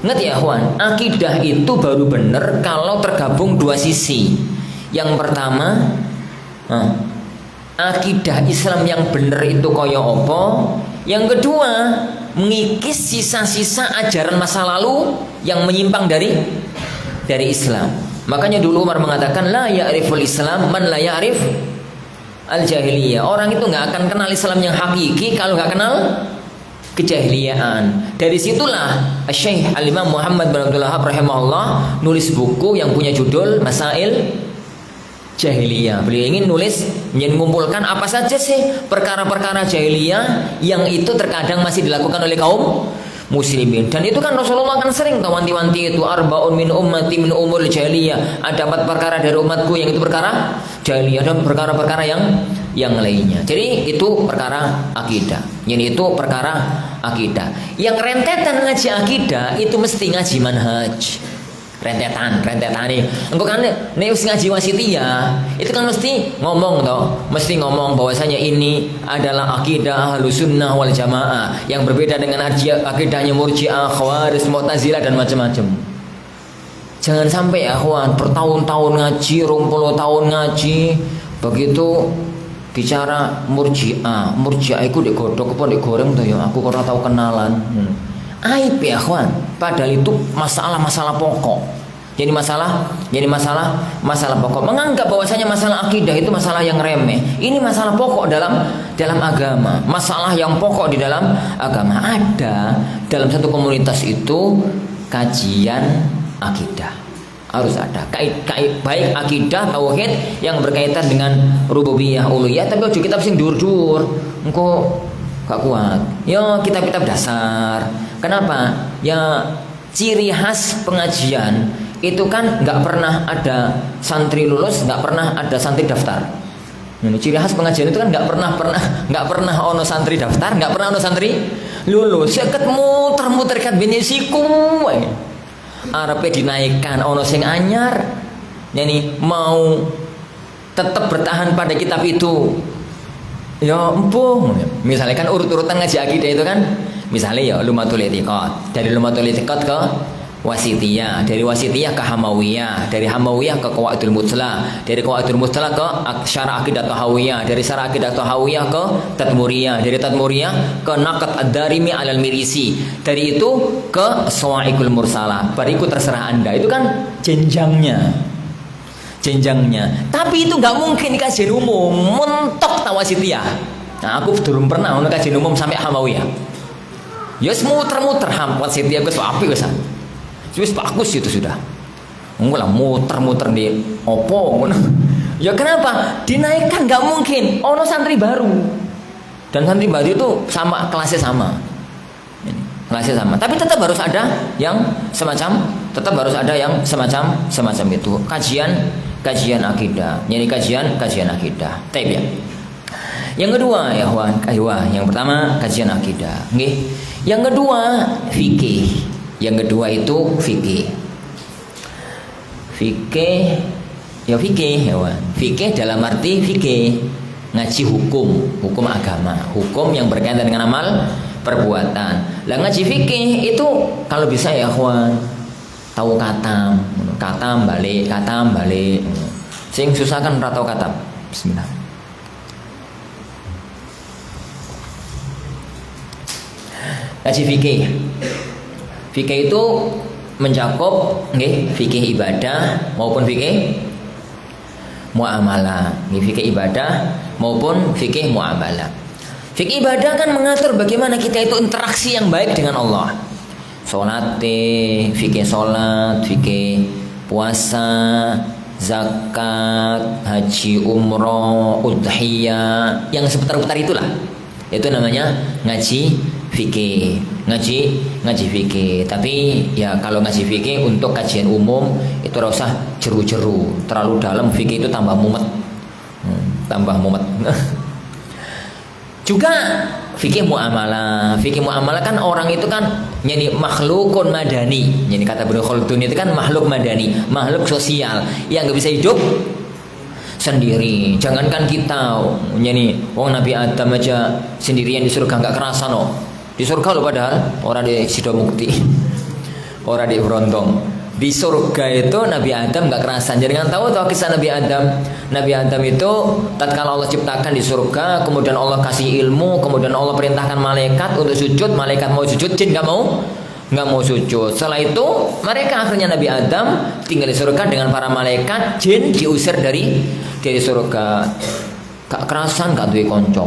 Ingat ya kawan, akidah itu baru benar kalau tergabung 2 sisi. Yang pertama, akidah Islam yang benar itu kaya apa? Yang kedua, mengikis sisa-sisa ajaran masa lalu yang menyimpang dari Islam. Makanya dulu Umar mengatakan la ya'riful Islam man la ya'rif al-jahiliyah. Orang itu nggak akan kenal Islam yang hakiki kalau nggak kenal kejahiliaan. Dari situlah Syekh Al-Imam Muhammad bin Abdul Wahhab rahimahullah nulis buku yang punya judul Masail Jahiliyah. Beliau ingin nulis mengumpulkan apa saja sih perkara-perkara jahiliyah yang itu terkadang masih dilakukan oleh kaum muslimin. Dan itu kan Rasulullah kan sering wanti-wanti itu, arbaun min ummati min umur jahiliyah. Ada 4 perkara dari umatku yang itu perkara jahiliyah, dan perkara-perkara yang lainnya. Jadi itu perkara akidah. Ini itu perkara akidah. Yang rentetan ngaji akidah itu mesti ngaji manhaj. Rentetan nih. Engko kan nek ngaji wasitiyah, itu kan mesti ngomong ngomong bahwasanya ini adalah akidah Ahlus Sunnah wal Jamaah yang berbeda dengan akidahnya Murji'ah, Khawarij, Mu'tazilah dan macam-macam. Jangan sampai ya kawan bertahun-tahun ngaji, 20 tahun ngaji, begitu bicara Murji'ah itu digodhog apa digoreng tuh ya, aku ora tahu kenalan. Aib ya kawan, padahal itu masalah-masalah pokok. Jadi masalah pokok. Menganggap bahwasanya masalah akidah itu masalah yang remeh. Ini masalah pokok dalam agama. Masalah yang pokok di dalam agama. Ada dalam satu komunitas itu kajian akidah. Harus ada. Baik akidah tauhid yang berkaitan dengan rububiyah uluhiyah, tapi ojo kitab sing dur-dur. Engko gak kuat. Ya kitab-kitab dasar. Kenapa? Ya ciri khas pengajian itu kan nggak pernah ada santri lulus, nggak pernah ada santri daftar. Ini ciri khas pengajian itu kan nggak pernah ono santri daftar, nggak pernah ono santri lulus. Ya ket muter-muter kat benesiku. Arepe dinaikkan ono sing anyar. Yani mau tetap bertahan pada kitab itu. Ya empung. Misalnya kan urut-urutan ngaji akidah itu kan, misalnya ya Lumatul I'tiqad, dari Lumatul I'tiqad ke Wasitiyah, dari Wasitiyah ke Hamawiyah, dari Hamawiyah ke Qawaidul Muthlah, dari Qawaidul Muthlah ke Syarah Aqidah Tahawiyah, dari Syarah Aqidah Tahawiyah ke Tadmuriyah, dari Tadmuriyah ke Naqd Ad-Darimi Alal Mirisi, dari itu ke Shawa'iqul Mursalah. Bariku terserah Anda. Itu kan jenjangnya. Tapi itu nggak mungkin kajian umum mentok tawasitiyah. Nah, aku belum pernah ono kajian umum sampai Hamawiyah. Ya muter-muter wasitiyah wis apik wis. Wis bagus itu sudah. Enggak lah muter-muter di opo ngono. Ya kenapa? Dinaikkan nggak mungkin. Ono santri baru. Dan santri baru itu sama kelasnya sama. Tapi tetap harus ada yang semacam itu kajian akidah. Jadi kajian akidah. Taib ya. Yang kedua ya yang pertama kajian akidah. Nggih. Yang kedua fikih. Yang kedua itu fikih. Fikih dalam arti fikih ngaji hukum agama, hukum yang berkaitan dengan amal perbuatan. Lah ngaji fikih itu kalau bisa ya kawan tahu katam balik. Sing susah kan ora tahu katam. Bismillah. Ngaji fikih. Fikih itu mencakup fikih ibadah maupun fikih muamalah. Fikih ibadah maupun fikih muamalah. Fikih ibadah kan mengatur bagaimana kita itu interaksi yang baik dengan Allah. Fikih salat, fikih puasa, zakat, haji, umroh, udhiyah, yang seputar-putar itulah. Itu namanya ngaji fikih. Ngaji fikih. Tapi ya kalau ngaji fikih untuk kajian umum itu ora usah jeru-jeru. Terlalu dalam fikih itu tambah mumet. Juga fikih muamalah kan orang itu kan jadi makhlukun madani. Jadi kata Ibnu Khaldun itu kan makhluk madani, makhluk sosial yang nggak bisa hidup sendiri. Jangankan kita, jadi wong Nabi Adam aja sendirian di surga nggak kerasa no. Di surga lo padahal orang di Sidomukti, orang di Brontong. Di surga itu Nabi Adam nggak kerasan. Jangan tahu kisah Nabi Adam. Nabi Adam itu tatkala Allah ciptakan di surga, kemudian Allah kasih ilmu, kemudian Allah perintahkan malaikat untuk sujud, malaikat mau sujud, jin nggak mau sujud. Setelah itu mereka akhirnya Nabi Adam tinggal di surga dengan para malaikat, jin diusir dari surga. gak kerasan gak duwe kanca.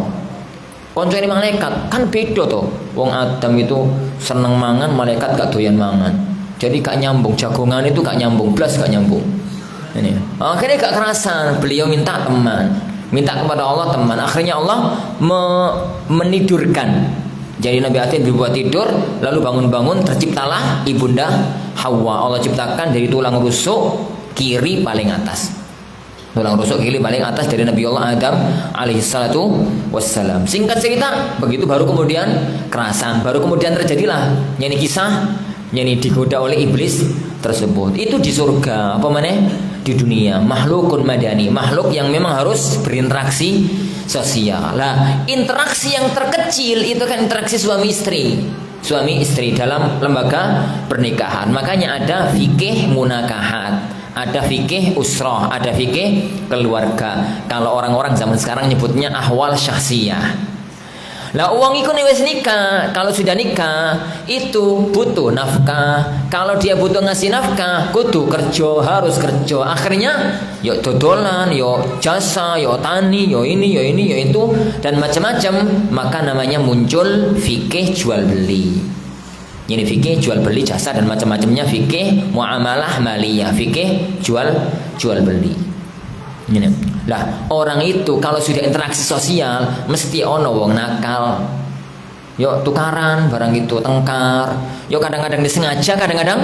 Kanca ini malaikat kan beda to. Wong Adam itu seneng mangan, malaikat gak doyan mangan. Jadi gak nyambung, jagongan itu gak nyambung, blas gak nyambung. Ini. Akhirnya gak kerasan, beliau minta teman, minta kepada Allah teman. Akhirnya Allah menidurkan. Jadi Nabi Adam dibuat tidur, lalu bangun-bangun terciptalah ibunda Hawa. Allah ciptakan dari tulang rusuk kiri paling atas. Tulang rusuk kiri paling atas dari Nabi Allah Adam alaihi salatu wassalam. Singkat cerita, begitu baru kemudian kerasan, baru kemudian terjadilah ini kisah yang digoda oleh iblis tersebut. Itu di surga, apa mana? Di dunia, makhlukun madani, makhluk yang memang harus berinteraksi sosial. Lah, interaksi yang terkecil itu kan interaksi suami istri. Suami istri dalam lembaga pernikahan. Makanya ada fikih munakahat, ada fikih usrah, ada fikih keluarga. Kalau orang-orang zaman sekarang nyebutnya ahwal syahsiyah. Lah uang itu nih wes nikah. Kalau sudah nikah itu butuh nafkah. Kalau dia butuh ngasih nafkah, kudu kerja, harus kerja. Akhirnya yo dodolan, yo jasa, yo tani, yo ini, yo ini, yo itu dan macam-macam. Maka namanya muncul fikih jual beli. Ini fikih jual beli jasa dan macam-macamnya, fikih muamalah maliyah, fikih jual beli. Ini. Lah orang itu kalau sudah interaksi sosial mesti ono wong nakal. Yo tukaran barang itu, tengkar. Yo kadang-kadang disengaja, kadang-kadang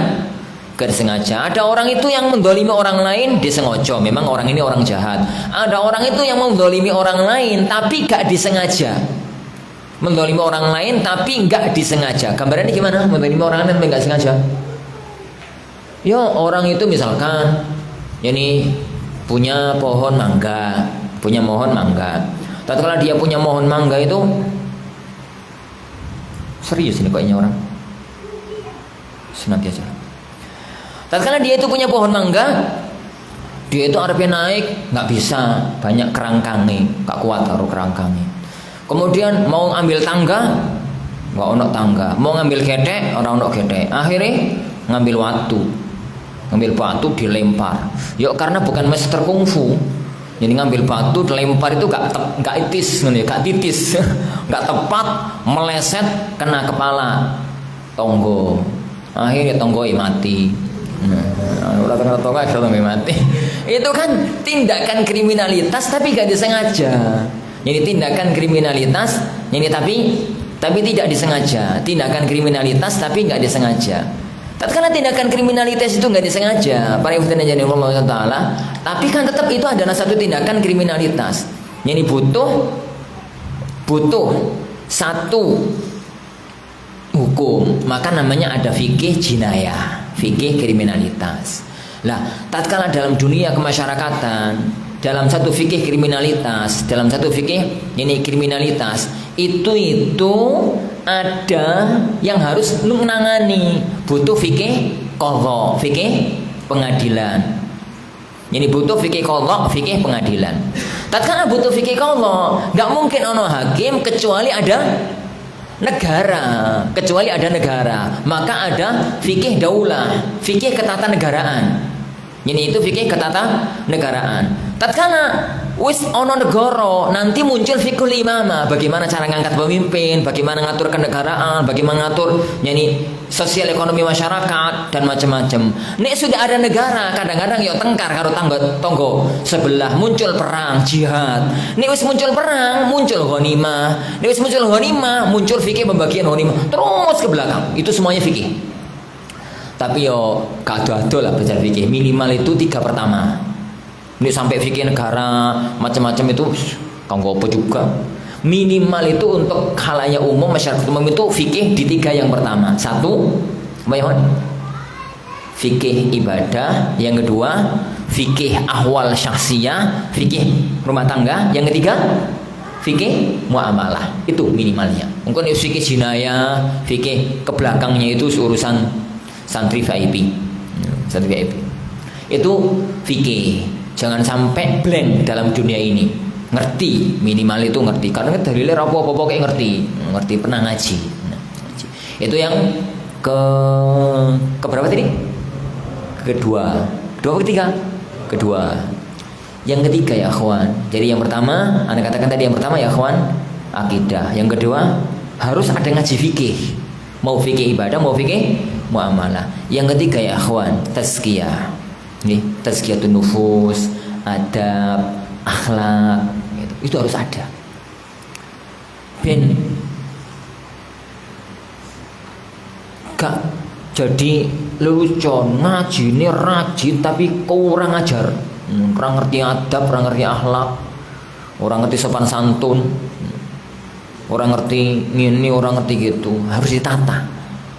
gak disengaja. Ada orang itu yang mendolimi orang lain disengaja, memang orang ini orang jahat. Ada orang itu yang mendolimi orang lain tapi gak disengaja. Mendolimi orang lain tapi gak disengaja. Gambarannya gimana? Mendolimi orang lain tapi gak sengaja. Yo orang itu misalkan ini punya pohon mangga, tatkala dia punya pohon mangga itu serius ini kayaknya orang senantiasa. Tatkala dia itu punya pohon mangga, dia itu arepnya naik nggak bisa, banyak kerangkangi, nggak kuat taruh kerangkangi. Kemudian mau ambil tangga, nggak ono tangga, mau ngambil getek, orang ono getek. Akhirnya ngambil batu dilempar. Yuk karena bukan master kungfu. Jadi ngambil batu dilempar itu gak itis, gak titis, gak tepat, meleset kena kepala tonggo. Akhirnya tonggo mati. Udah kena tonggo akhirnya mati. Itu kan tindakan kriminalitas tapi gak disengaja. Jadi tindakan kriminalitas ini tapi tidak disengaja. Tindakan kriminalitas tapi gak disengaja. Tatkala tindakan kriminalitas itu nggak disengaja, para ikhwan yang jadi Allah Taala, tapi kan tetap itu adalah satu tindakan kriminalitas. Jadi butuh satu hukum, maka namanya ada fikih jinayah, fikih kriminalitas. Lah, tatkala dalam dunia kemasyarakatan, dalam satu fikih kriminalitas, itu ada yang harus menangani, butuh fikih qadha, fikih pengadilan. Jadi butuh fikih qadha, fikih pengadilan. Tatkala butuh fikih qadha, enggak mungkin ono hakim kecuali ada negara, maka ada fikih daulah, fikih ketatanegaraan. Ini itu fikih ketatanegaraan. Tatkala wis ono negara, nanti muncul fikul imamah, bagaimana cara ngangkat pemimpin, bagaimana ngatur kenegaraan, bagaimana ngatur sosial ekonomi masyarakat dan macam-macam. Nek sudah ada negara, kadang-kadang yo tengkar karo tonggo sebelah, muncul perang, jihad. Nek wis muncul perang, muncul ghanimah. Nek wis muncul ghanimah, muncul fikih pembagian ghanimah. Terus ke belakang. Itu semuanya fikih. Tapi yo kado-ado lah belajar fikih. Minimal itu 3 pertama. Ini sampai fikih negara macam-macam itu kanggo apa juga. Minimal itu untuk khalayak umum, masyarakat umum itu fikih di 3 yang pertama. 1, apa ya? Fikih ibadah. Yang kedua, fikih ahwal syahsiyah, fikih rumah tangga. Yang ketiga, fikih muamalah. Itu minimalnya. Mungkin fikih jinayah, fikih ke belakangnya itu urusan santri VIP. Itu fikih. Jangan sampai blank dalam dunia ini. Ngerti, minimal itu ngerti. Karena dalilnya apa-apa kayak ngerti pernah ngaji. Itu yang ke berapa tadi? Kedua. Kedua. Yang ketiga ya akhwan. Jadi yang pertama, Anda katakan tadi yang pertama ya akhwan, akidah. Yang kedua, harus ada ngaji fikih. Mau fikih ibadah, mau fikih muamalah. Yang ketiga ya akhwan, tazkiyah. Nih, tazkiyatun nufus, adab, akhlak, gitu. Itu harus ada. Ben gak jadi lelucon ngaji ini rajin tapi kurang ajar, kurang ngerti adab, kurang ngerti akhlak, orang ngerti sopan santun, orang ngerti ini, orang ngerti gitu. Harus ditata.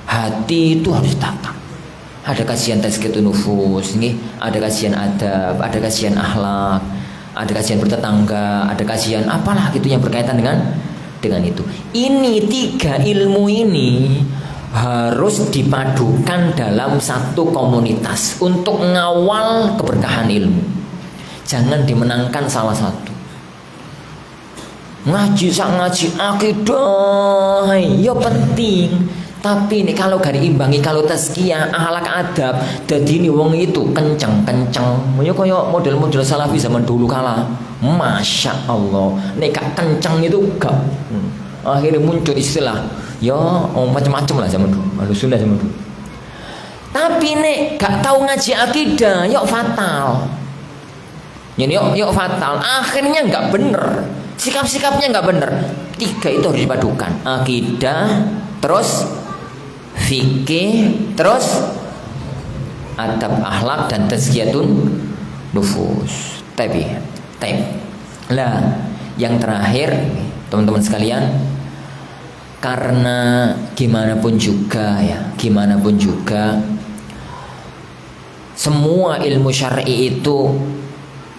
Hati itu harus ditata. Ada kajian tazkiyatun nufus, nih, ada kajian adab, ada kajian akhlak, ada kajian bertetangga, ada kajian apalah gitu yang berkaitan dengan itu. Ini tiga ilmu ini harus dipadukan dalam satu komunitas untuk mengawal keberkahan ilmu. Jangan dimenangkan salah satu. Ngaji akidah, ya penting. Tapi ini kalau gak diimbangi, kalau tazkiyah, akhlak adab, jadi ini wong itu kenceng. Ya kayak model-model salafi zaman dulu kala. Masya Allah, nek gak kenceng itu gak. Akhirnya muncul istilah, ya macam-macam lah zaman dulu, Ahlussunnah zaman dulu. Tapi nek gak tahu ngaji akidah, yuk fatal. Jadi yuk fatal. Akhirnya nggak bener, sikap-sikapnya nggak bener. Tiga itu harus dipadukan, akidah, terus fikih, terus adab akhlak dan tazkiyatun nufus. Tapi lah yang terakhir teman-teman sekalian, karena gimana pun juga semua ilmu syar'i itu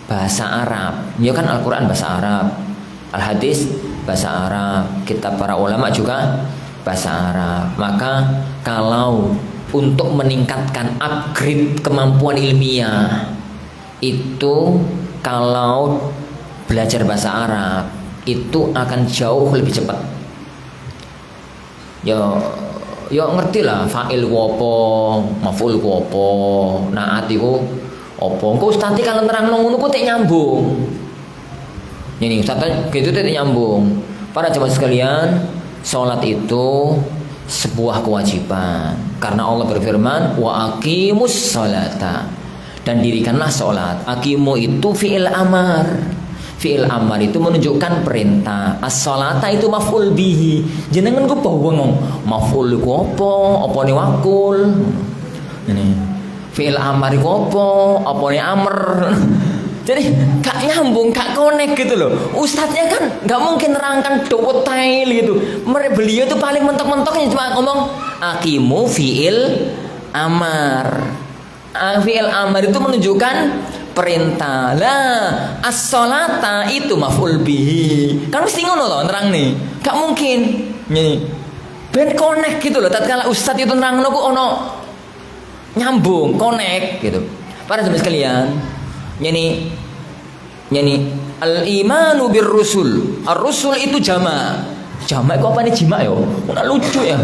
bahasa Arab. Ya kan Al-Quran bahasa Arab, Al-Hadis bahasa Arab, kitab para ulama juga bahasa Arab. Maka kalau untuk meningkatkan upgrade kemampuan ilmiah itu, kalau belajar bahasa Arab itu akan jauh lebih cepat. Ya ngerti lah fa'il ku apa, maf'ul ku apa, naat iku apa. Engko ustaz kalau nerangno ngono ku tek nyambung. Ini ustaz gitu tek nyambung. Para jemaah sekalian, salat itu sebuah kewajiban. Karena Allah berfirman, "Wa aqimus sholata." Dan dirikanlah salat. Aqimu itu fi'il amar. Fi'il amar itu menunjukkan perintah. As-sholata itu maf'ul bihi. Jenengan ku bawang maf'ul ku apa ne wakul. Ini fi'il amar ku apa ne amr. Jadi gak nyambung, gak connect gitu loh. Ustadznya kan gak mungkin nerangkan detail gitu. Beliau itu paling mentok-mentoknya cuma ngomong aqimu fi'il amar. Fi'il amar itu menunjukkan perintah. Lah as-sholata itu maf'ul bihi. Kan mesti ngono loh nerang nih. Gak mungkin. Nih. Ben connect gitu loh. Tatkala ustaz itu nerangno ku ono nyambung, connect gitu. Para sahabat sekalian, nyanyi al-imanu bir rusul. Ar-rusul itu jama'. Jama' kok apa nih jima' yo? Ora lucu ya.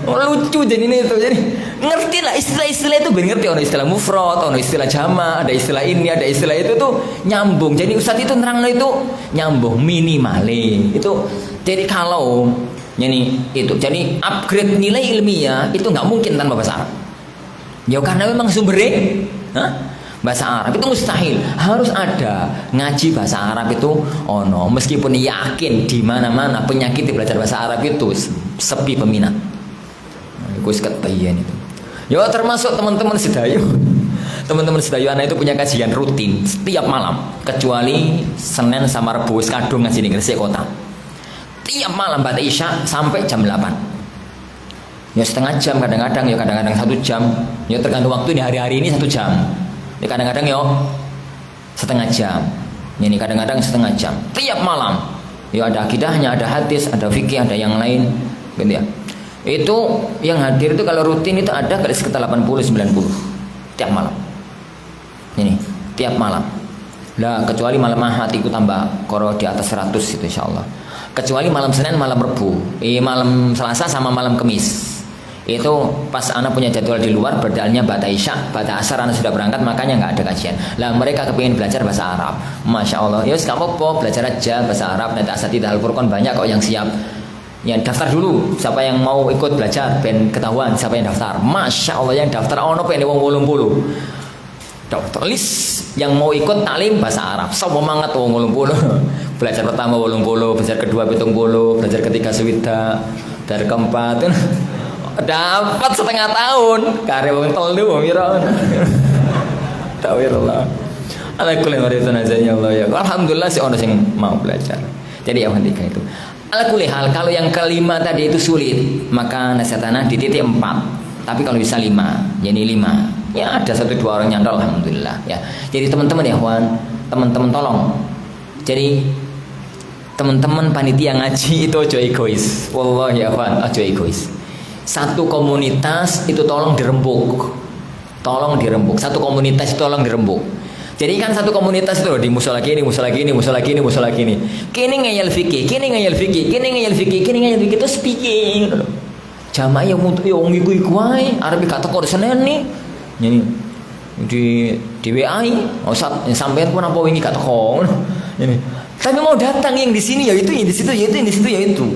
Lucu jadi ini itu. Jadi ngerti lah istilah-istilah itu, bener ngerti. Ono istilah mufrad, ono istilah jama', ada istilah ini, ada istilah itu tuh nyambung. Jadi ustaz itu nerangno itu nyambung minimale. Itu jadi kalau itu jadi upgrade nilai ilmiah itu nggak mungkin tanpa bahasa Arab. Ya karena memang sumbernya bahasa Arab itu mustahil. Harus ada ngaji bahasa Arab itu ono. Meskipun yakin di mana-mana penyakit belajar bahasa Arab itu sepi peminat. Gue seketahuan itu. Ya termasuk teman-teman sedayu. Teman-teman sedayu anak itu punya kajian rutin setiap malam, kecuali Senin sama Rabu kadung ngaji di Gresik kota. Tiap malam pada Isya sampai jam 8. Ya setengah jam kadang-kadang, ya kadang-kadang 1 jam. Ya tergantung waktu, di hari-hari ini 1 jam. Ya kadang-kadang ya setengah jam. Ini kadang-kadang setengah jam. Tiap malam. Ya ada akidahnya, ada hadis, ada fikih, ada yang lain, gitu ya. Itu yang hadir itu kalau rutin itu ada sekitar 80-90 tiap malam. Ini tiap malam. Lah kecuali malam Ahad itu tambah koro di atas 100 itu insyaallah. Kecuali malam Senin, malam Rebu, malam Selasa sama malam Kamis. Itu pas anak punya jadwal di luar, berdalnya bata isya, bata asar anak sudah berangkat, makanya nggak ada kajian. Lah mereka kepingin belajar bahasa Arab, masya Allah. Ya nggak apa-apa, belajar aja bahasa Arab. Nanti asatidzah Al-Furqan banyak kok yang siap. Ya daftar dulu, siapa yang mau ikut belajar, ben ketahuan siapa yang daftar. Masya Allah yang daftar ono pengen wong 80. Daftar list yang mau ikut taklim bahasa Arab. Sopo mangat wong 80. Belajar pertama 80, belajar kedua 70, belajar ketiga swida, dari keempat dapat setengah tahun karya wong telu wong pira tawirullah ala kulli hal aja ya Allah ya alhamdulillah si orang yang mau belajar. Jadi yang ketiga itu ala kulli hal. Kalau yang kelima tadi itu sulit, maka nasihat anak di titik 4, tapi kalau bisa 5, jadi 5 ya ada 1-2 orang nyantol alhamdulillah ya. Jadi teman-teman ya Wan, teman-teman tolong, jadi teman-teman panitia ngaji itu ojo egois, wallahi ya Wan, ojo egois. Satu komunitas itu tolong dirembuk, satu komunitas itu tolong dirembuk. Jadi kan satu komunitas itu loh, di musola gini, musola gini, musola gini, musola gini, kini ngeyel fikih, kini ngeyel fikih, kini ngeyel fikih, kini ngeyel fikih, itu speaking loh. Jamaah yang untuk yang iku wae, arep kata kok Senin nih, ini di WA Ustaz sampean pun apa wingi kata kok ini. Tapi mau datang yang di sini ya itu, yang di situ ya itu, yang di situ ya itu.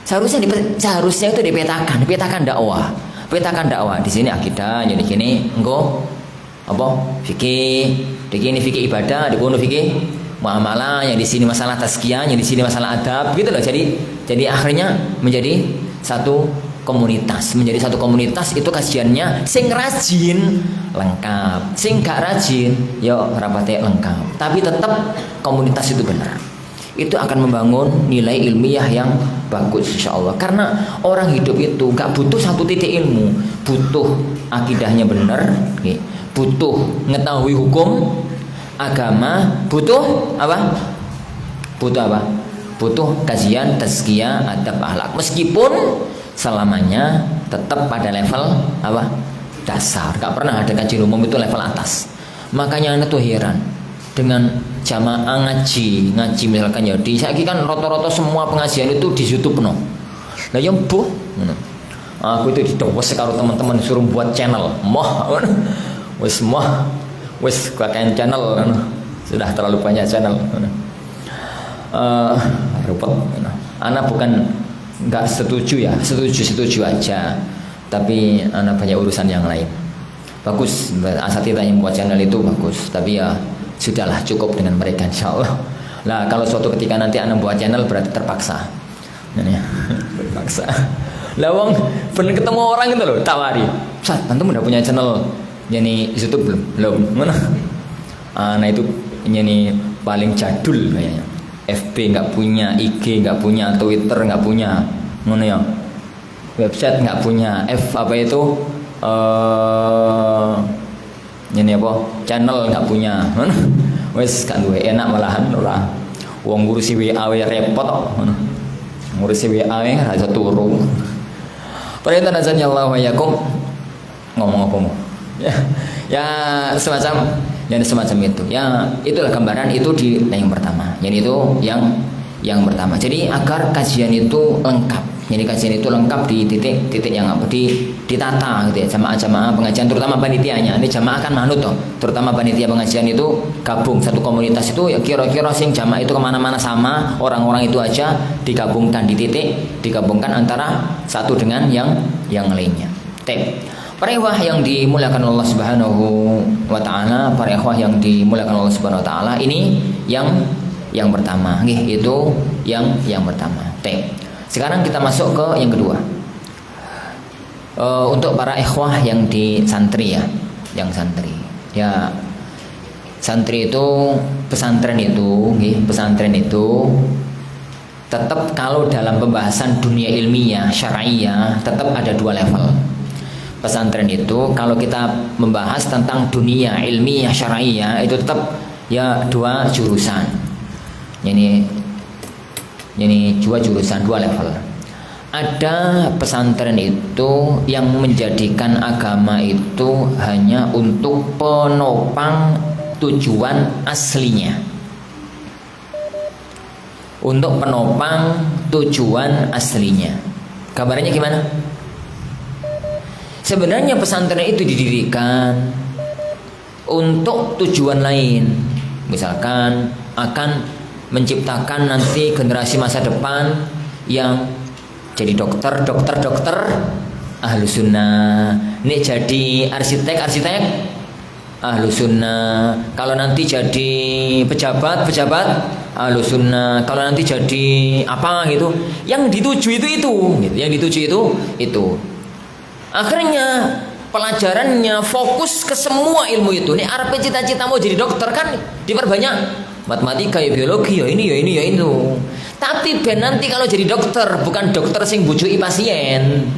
Seharusnya itu dipetakan dakwah. Petakan dakwah di sini akidah, jadi gini engko apa? Fikih, di sini fikih ibadah, di kono fikih muamalah, yang di sini masalah tazkiyah, yang di sini masalah adab, gitu loh. Jadi akhirnya menjadi satu komunitas, itu kajiannya sing rajin lengkap, sing gak rajin yo rapate lengkap. Tapi tetap komunitas itu benar. Itu akan membangun nilai ilmiah yang bagus insyaallah. Karena orang hidup itu gak butuh satu titik ilmu, butuh akidahnya benar, butuh mengetahui hukum agama, butuh apa? Butuh kajian tazkiyah adab akhlak. Meskipun selamanya tetap pada level apa? Dasar. Gak pernah ada kajian umum itu level atas. Makanya anak tuh heran dengan jamaah ngaji misalkan ya di saiki kan rata-rata semua pengajian itu di YouTube no. Lah yang bu, aku itu didowes karo teman-teman suruh buat channel, wis kakek channel, sudah terlalu banyak channel. Repot. Anak bukan nggak setuju ya, setuju aja, tapi anak banyak urusan yang lain. Bagus, asatidzah yang buat channel itu bagus, tapi ya sudahlah cukup dengan mereka insyaallah. Nah kalau suatu ketika nanti anak buat channel berarti terpaksa. Terpaksa. Lah wong bener ketemu orang gitu loh, tawari. Ustaz, antum udah punya channel jadi YouTube belum? Belum. Mana? Nah itu ini paling jadul kayaknya. FB nggak punya, IG nggak punya, Twitter nggak punya, mana ya? Website nggak punya, apa itu? Ini apa? Channel nggak punya. Wes kan duwe enak malahan ora. Wong ngurusi WA repot kok. Ngurusi WA ra iso turu. Perintah nazanya Allah wa yakum. Ngomong apa mau? Ya semacam itu. Ya itulah gambaran itu di yang pertama. Jadi itu yang pertama. Jadi agar kajian itu lengkap. Jadi kajian itu lengkap di titik yang apa ditata gitu ya, jamaah pengajian terutama panitianya. Ini jamaah kan manut toh, terutama panitia pengajian itu gabung satu komunitas itu ya kira-kira sing jamaah itu kemana-mana sama orang-orang itu aja digabungkan digabungkan antara satu dengan yang lainnya. Para ikhwah yang dimuliakan Allah Subhanahu wa taala, para ikhwah yang dimuliakan Allah Subhanahu wa taala, ini yang pertama, itu yang pertama. Sekarang kita masuk ke yang kedua. Untuk para ikhwah yang di santri ya, yang santri. Ya, santri itu pesantren itu tetap kalau dalam pembahasan dunia ilmiah syar'iyah tetap ada 2 level. Pesantren itu kalau kita membahas tentang dunia ilmiah syar'iyah itu tetap ya 2 jurusan. Ini 2 jurusan, 2 level. Ada pesantren itu yang menjadikan agama itu hanya untuk penopang tujuan aslinya. Untuk penopang tujuan aslinya. Kabarnya gimana? Sebenarnya pesantren itu didirikan untuk tujuan lain. Misalkan akan menciptakan nanti generasi masa depan yang jadi dokter Ahlus Sunnah. Ini jadi arsitek Ahlus Sunnah. Kalau nanti jadi pejabat Ahlus Sunnah. Kalau nanti jadi apa gitu, yang dituju itu gitu. Yang dituju itu. Akhirnya pelajarannya fokus ke semua ilmu itu. Nih arep cita-cita mau jadi dokter kan diperbanyak matematika ya, biologi ya, ini itu. Tapi ben nanti kalau jadi dokter bukan dokter sing bujuki pasien,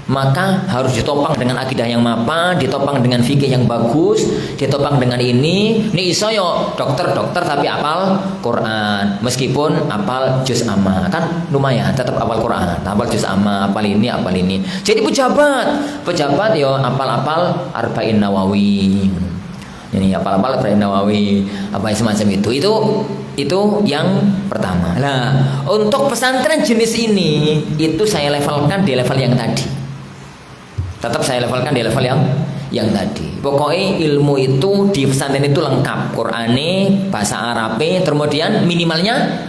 maka harus ditopang dengan akidah yang mapan, ditopang dengan fikih yang bagus, ditopang dengan ini iso yo dokter tapi apal Quran, meskipun apal juz amma kan lumayan, tetap apal Quran, apal juz amma, apal ini. Jadi pejabat yo apal Arba'in Nawawi, ini apal Arba'in Nawawi, apa semacam itu yang pertama. Nah, untuk pesantren jenis ini itu saya levelkan di level yang tadi. Tetap saya levelkan di level yang tadi. Pokoknya ilmu itu di pesantren itu lengkap. Qur'ane, bahasa Arabe, kemudian minimalnya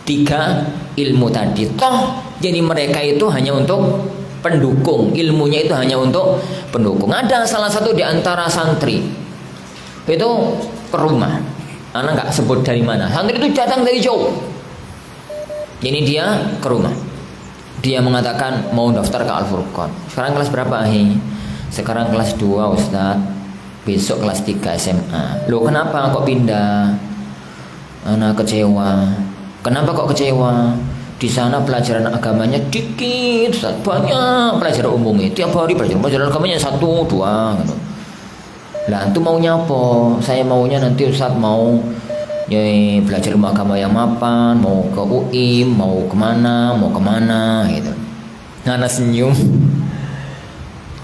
3 ilmu tadi. Toh jadi mereka itu hanya untuk pendukung. Ilmunya itu hanya untuk pendukung. Ada salah satu di antara santri itu ke rumah. Anak nggak sebut dari mana. Santri itu datang dari jauh. Ini dia ke rumah. Dia mengatakan mau daftar ke Al-Furqan. Sekarang kelas berapa, Sekarang kelas 2, Ustaz. Besok kelas 3 SMA. Loh, kenapa kok pindah? Anak kecewa. Kenapa kok kecewa? Di sana pelajaran agamanya dikit, Ustaz. Banyak pelajaran umumnya. Tiap hari pelajaran agamanya 1, 2 gitu. Lah, itu maunya apa? Saya maunya nanti Ustaz mau belajar ilmu agama yang mapan, mau ke UIM, mau kemana gitu. Anak senyum.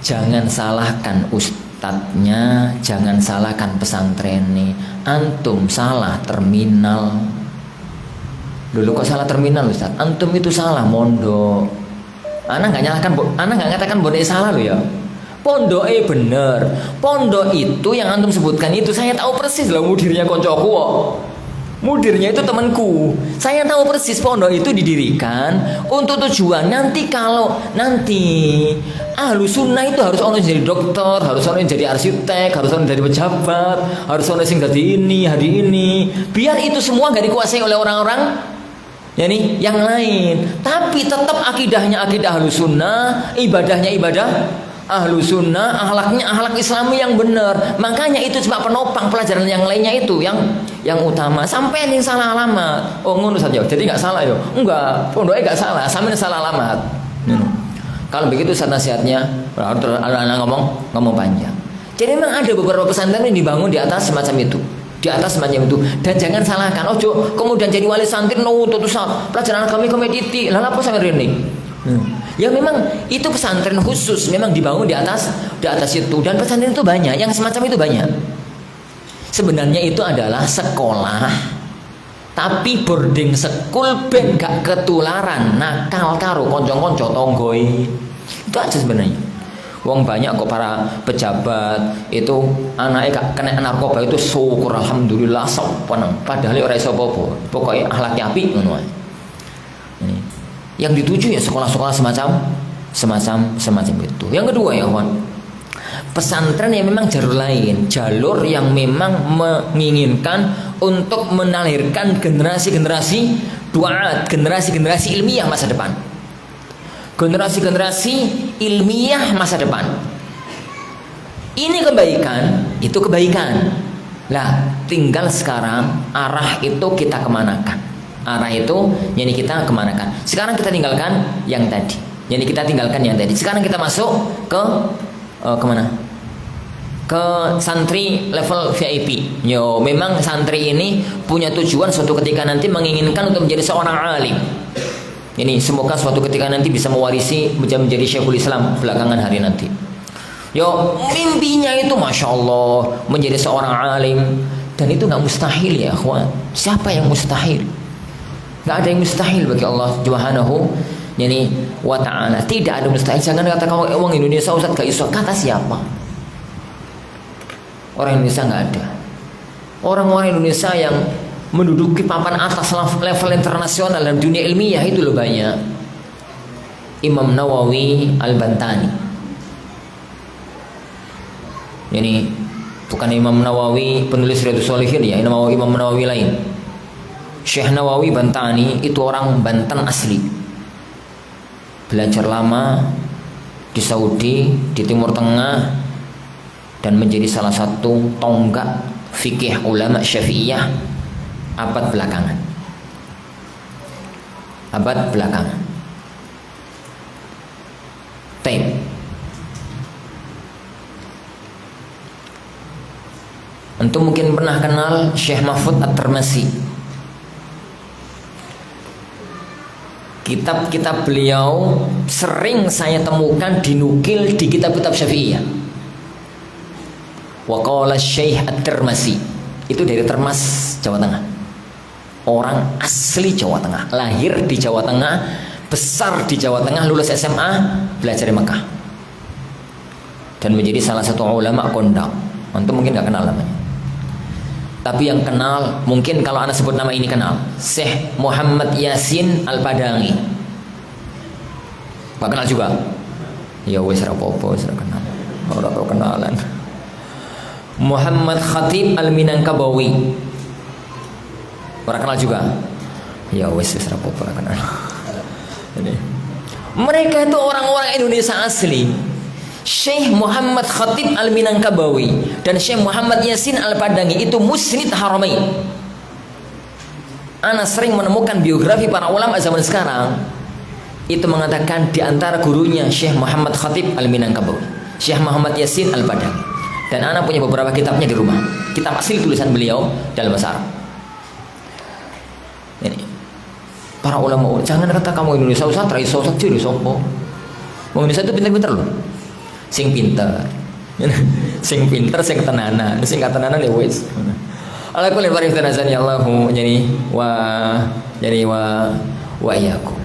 Jangan salahkan ustadznya, jangan salahkan pesantrennya. Antum salah terminal. Dulu kok salah terminal, Ustaz? Antum itu salah mondok. Anak nggak ngatakan bonek salah loh ya. Pondok bener. Pondok itu yang antum sebutkan itu saya tahu persis lah, mudirnya koncoku kok. Mudirnya itu temanku. Saya tahu persis pondok itu didirikan untuk tujuan nanti kalau nanti Ahlus Sunnah itu harus orang jadi dokter, harus orang jadi arsitek, harus orang jadi pejabat, harus orang sing jadi ini, hari ini. Biar itu semua nggak dikuasai oleh orang-orang yang lain. Tapi tetap akidahnya akidah Ahlus Sunnah, ibadahnya ibadah Ahlus Sunnah, akhlaknya akhlak Islami yang benar. Makanya itu cuma penopang pelajaran yang lainnya itu yang utama. Sampai yang salah alamat. Oh ngono saja. Jadi nggak salah yo. Enggak, pondoknya nggak salah. Sampai salah alamat. Kalau begitu saat nasihatnya, anak ngomong panjang. Jadi memang ada beberapa pesantren yang dibangun di atas semacam itu. Di atas semacam itu. Dan jangan salahkan. Ojo kemudian jadi wali santri nuntut Ustaz. Pelajaran kami titik. Lalu apa sampai rene? Ya memang itu pesantren khusus memang dibangun di atas itu, dan pesantren itu banyak yang semacam itu banyak. Sebenarnya itu adalah sekolah tapi boarding school ben gak ketularan nakal karo konco-konco tonggoi. Itu aja sebenarnya. Wong banyak kok para pejabat itu anaknya gak kena narkoba itu syukur alhamdulillah sopan, padahal ora iso apa-apa. Pokoke akhlaknya apik ngono ae. Yang dituju ya sekolah-sekolah semacam itu. Yang kedua ya kawan, pesantren yang memang jalur yang memang menginginkan untuk melahirkan generasi-generasi duat, generasi-generasi ilmiah masa depan. Generasi-generasi ilmiah masa depan. Ini kebaikan, itu kebaikan. Lah, tinggal sekarang arah itu kita kemanakan. Arah itu yang kita kemanakan. Sekarang kita tinggalkan yang tadi. Sekarang kita masuk ke kemana? Ke santri level VIP. Memang santri ini punya tujuan suatu ketika nanti menginginkan untuk menjadi seorang alim. Ini semoga suatu ketika nanti bisa mewarisi menjadi Syekhul Islam belakangan hari nanti. Mimpinya itu masya Allah menjadi seorang alim, dan itu nggak mustahil ya, kawan. Siapa yang mustahil? Gak ada yang mustahil bagi Allah Subhanahu Yani wa ta'ala, tidak ada mustahil. Jangan kata kamu orang Indonesia Ustaz gak iso. Kata siapa? Orang Indonesia nggak ada. Orang-orang Indonesia yang menduduki papan atas level internasional dalam dunia ilmiah itu loh banyak. Imam Nawawi Al-Bantani. Yani bukan Imam Nawawi penulis Riyadhus Shalihin ya, Imam Nawawi lain. Syekh Nawawi Bantani itu orang Banten asli. Belajar lama di Saudi, di Timur Tengah, dan menjadi salah satu tonggak fikih ulama Syafi'iyah abad belakangan. Abad belakangan. Taib. Antum mungkin pernah kenal Syekh Mahfud At-Tirmidzi. Kitab-kitab beliau sering saya temukan dinukil di kitab-kitab Syafi'iyah. Wa qala Syekh At-Tirmidzi, itu dari Termas, Jawa Tengah. Orang asli Jawa Tengah, lahir di Jawa Tengah, besar di Jawa Tengah, lulus SMA, belajar di Mekah, dan menjadi salah satu ulama kondang. Antum mungkin gak kenal namanya, tapi yang kenal mungkin kalau anak sebut nama ini kenal, Syekh Muhammad Yasin Al-Padangi. Gak kenal juga? Ya wes rapopo, sudah kenal. Orang tahu kenalan. Muhammad Khatib Al-Minangkabawi. Orang kenal juga? Ya wes rapopo, orang kenal. Mereka itu orang-orang Indonesia asli. Syekh Muhammad Khatib Al-Minangkabawi dan Syekh Muhammad Yasin Al-Padangi itu musnid Haramain. Ana sering menemukan biografi para ulama zaman sekarang itu mengatakan di antara gurunya Syekh Muhammad Khatib Al-Minangkabawi, Syekh Muhammad Yasin Al-Padangi. Dan ana punya beberapa kitabnya di rumah. Kitab asli tulisan beliau dalam bahasa Arab. Ini para ulama, jangan kata kamu Indonesia Ustaz, Raisa Ustaz ciri sopo. Wong Indonesia itu pintar-pintar loh. Sing pinter, sing pinter, sing tenanan, sing katenanan ya wes. Ala kulli barif tanazani Allahu jadi wa iyyakum.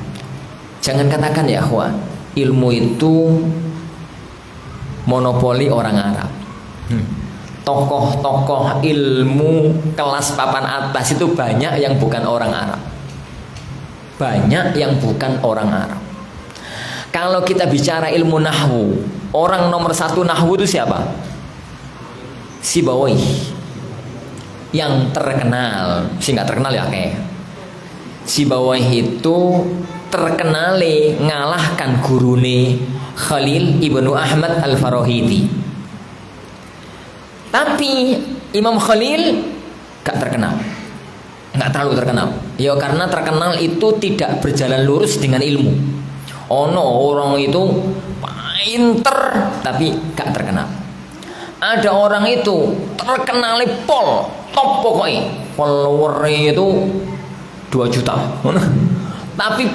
Jangan katakan ya akhwan, ilmu itu monopoli orang Arab. Tokoh-tokoh ilmu kelas papan atas itu banyak yang bukan orang Arab. Banyak yang bukan orang Arab. Kalau kita bicara ilmu nahwu, orang nomor satu nahwu itu siapa? Sibawayh. Yang terkenal, sih nggak terkenal ya kayak Sibawayh itu terkenal ngalahkan gurune Khalil Ibnu Ahmad Al-Farahidi. Tapi Imam Khalil gak terkenal, gak terlalu terkenal. Ya karena terkenal itu tidak berjalan lurus dengan ilmu. Ono orang itu pinter tapi gak terkenal. Ada orang itu terkenal top pokoknya, followernya itu 2 juta. Tapi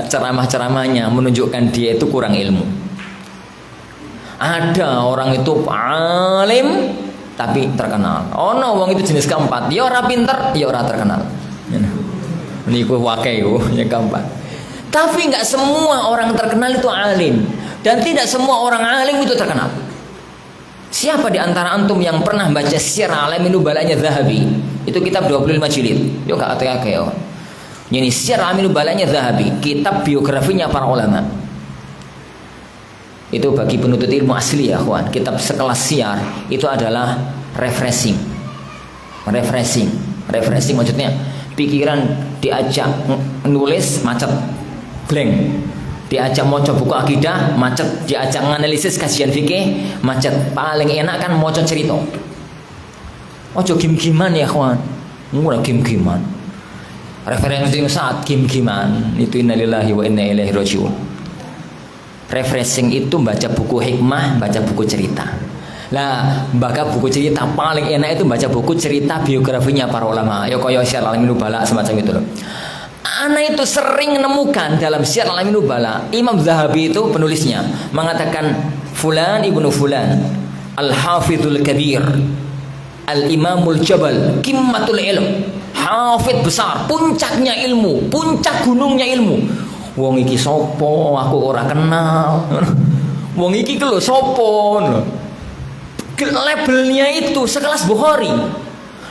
ceramah-ceramahnya menunjukkan dia itu kurang ilmu. Ada orang itu alim tapi terkenal. Oh no, wong itu jenis keempat. Ya ora pinter, ya ora terkenal. Niku wakai yang keempat. Tapi nggak semua orang terkenal itu alim, dan tidak semua orang alim itu terkenal. Siapa di antara antum yang pernah baca Syiar Alamin Nubalanya Zahabi? Itu kitab 25 jilid. Yo gak ate yo. Ini Syiar Alamin Nubalanya Zahabi, kitab biografinya para ulama. Itu bagi penuntut ilmu asli ya kawan, kitab sekelas Syiar itu adalah refreshing maksudnya pikiran diajak nulis macet blank, diajak moco buku akidah macet, diajak analisis kajian fikih macet. Paling enak kan moco cerita, ojo gim-giman ya kawan, mulai gim-giman referensi saat gim-giman itu innalillahi wa inna ilaihi rajiun. Refreshing itu baca buku hikmah, baca buku cerita. Lah, baca buku cerita paling enak itu baca buku cerita biografinya para ulama. Ya koyo Syiar Alamin Nubala semacam itu loh. Ana itu sering menemukan dalam Syiar Alamin Nubala, Imam Zahabi itu penulisnya mengatakan fulan ibnu fulan al-hafizul kabir al-imamul jabal qimmatul ilm. Hafid besar, puncaknya ilmu, puncak gunungnya ilmu. Wong iki sopo, aku ora kenal. Wong iki lho sopo. Labelnya itu sekelas Bukhari,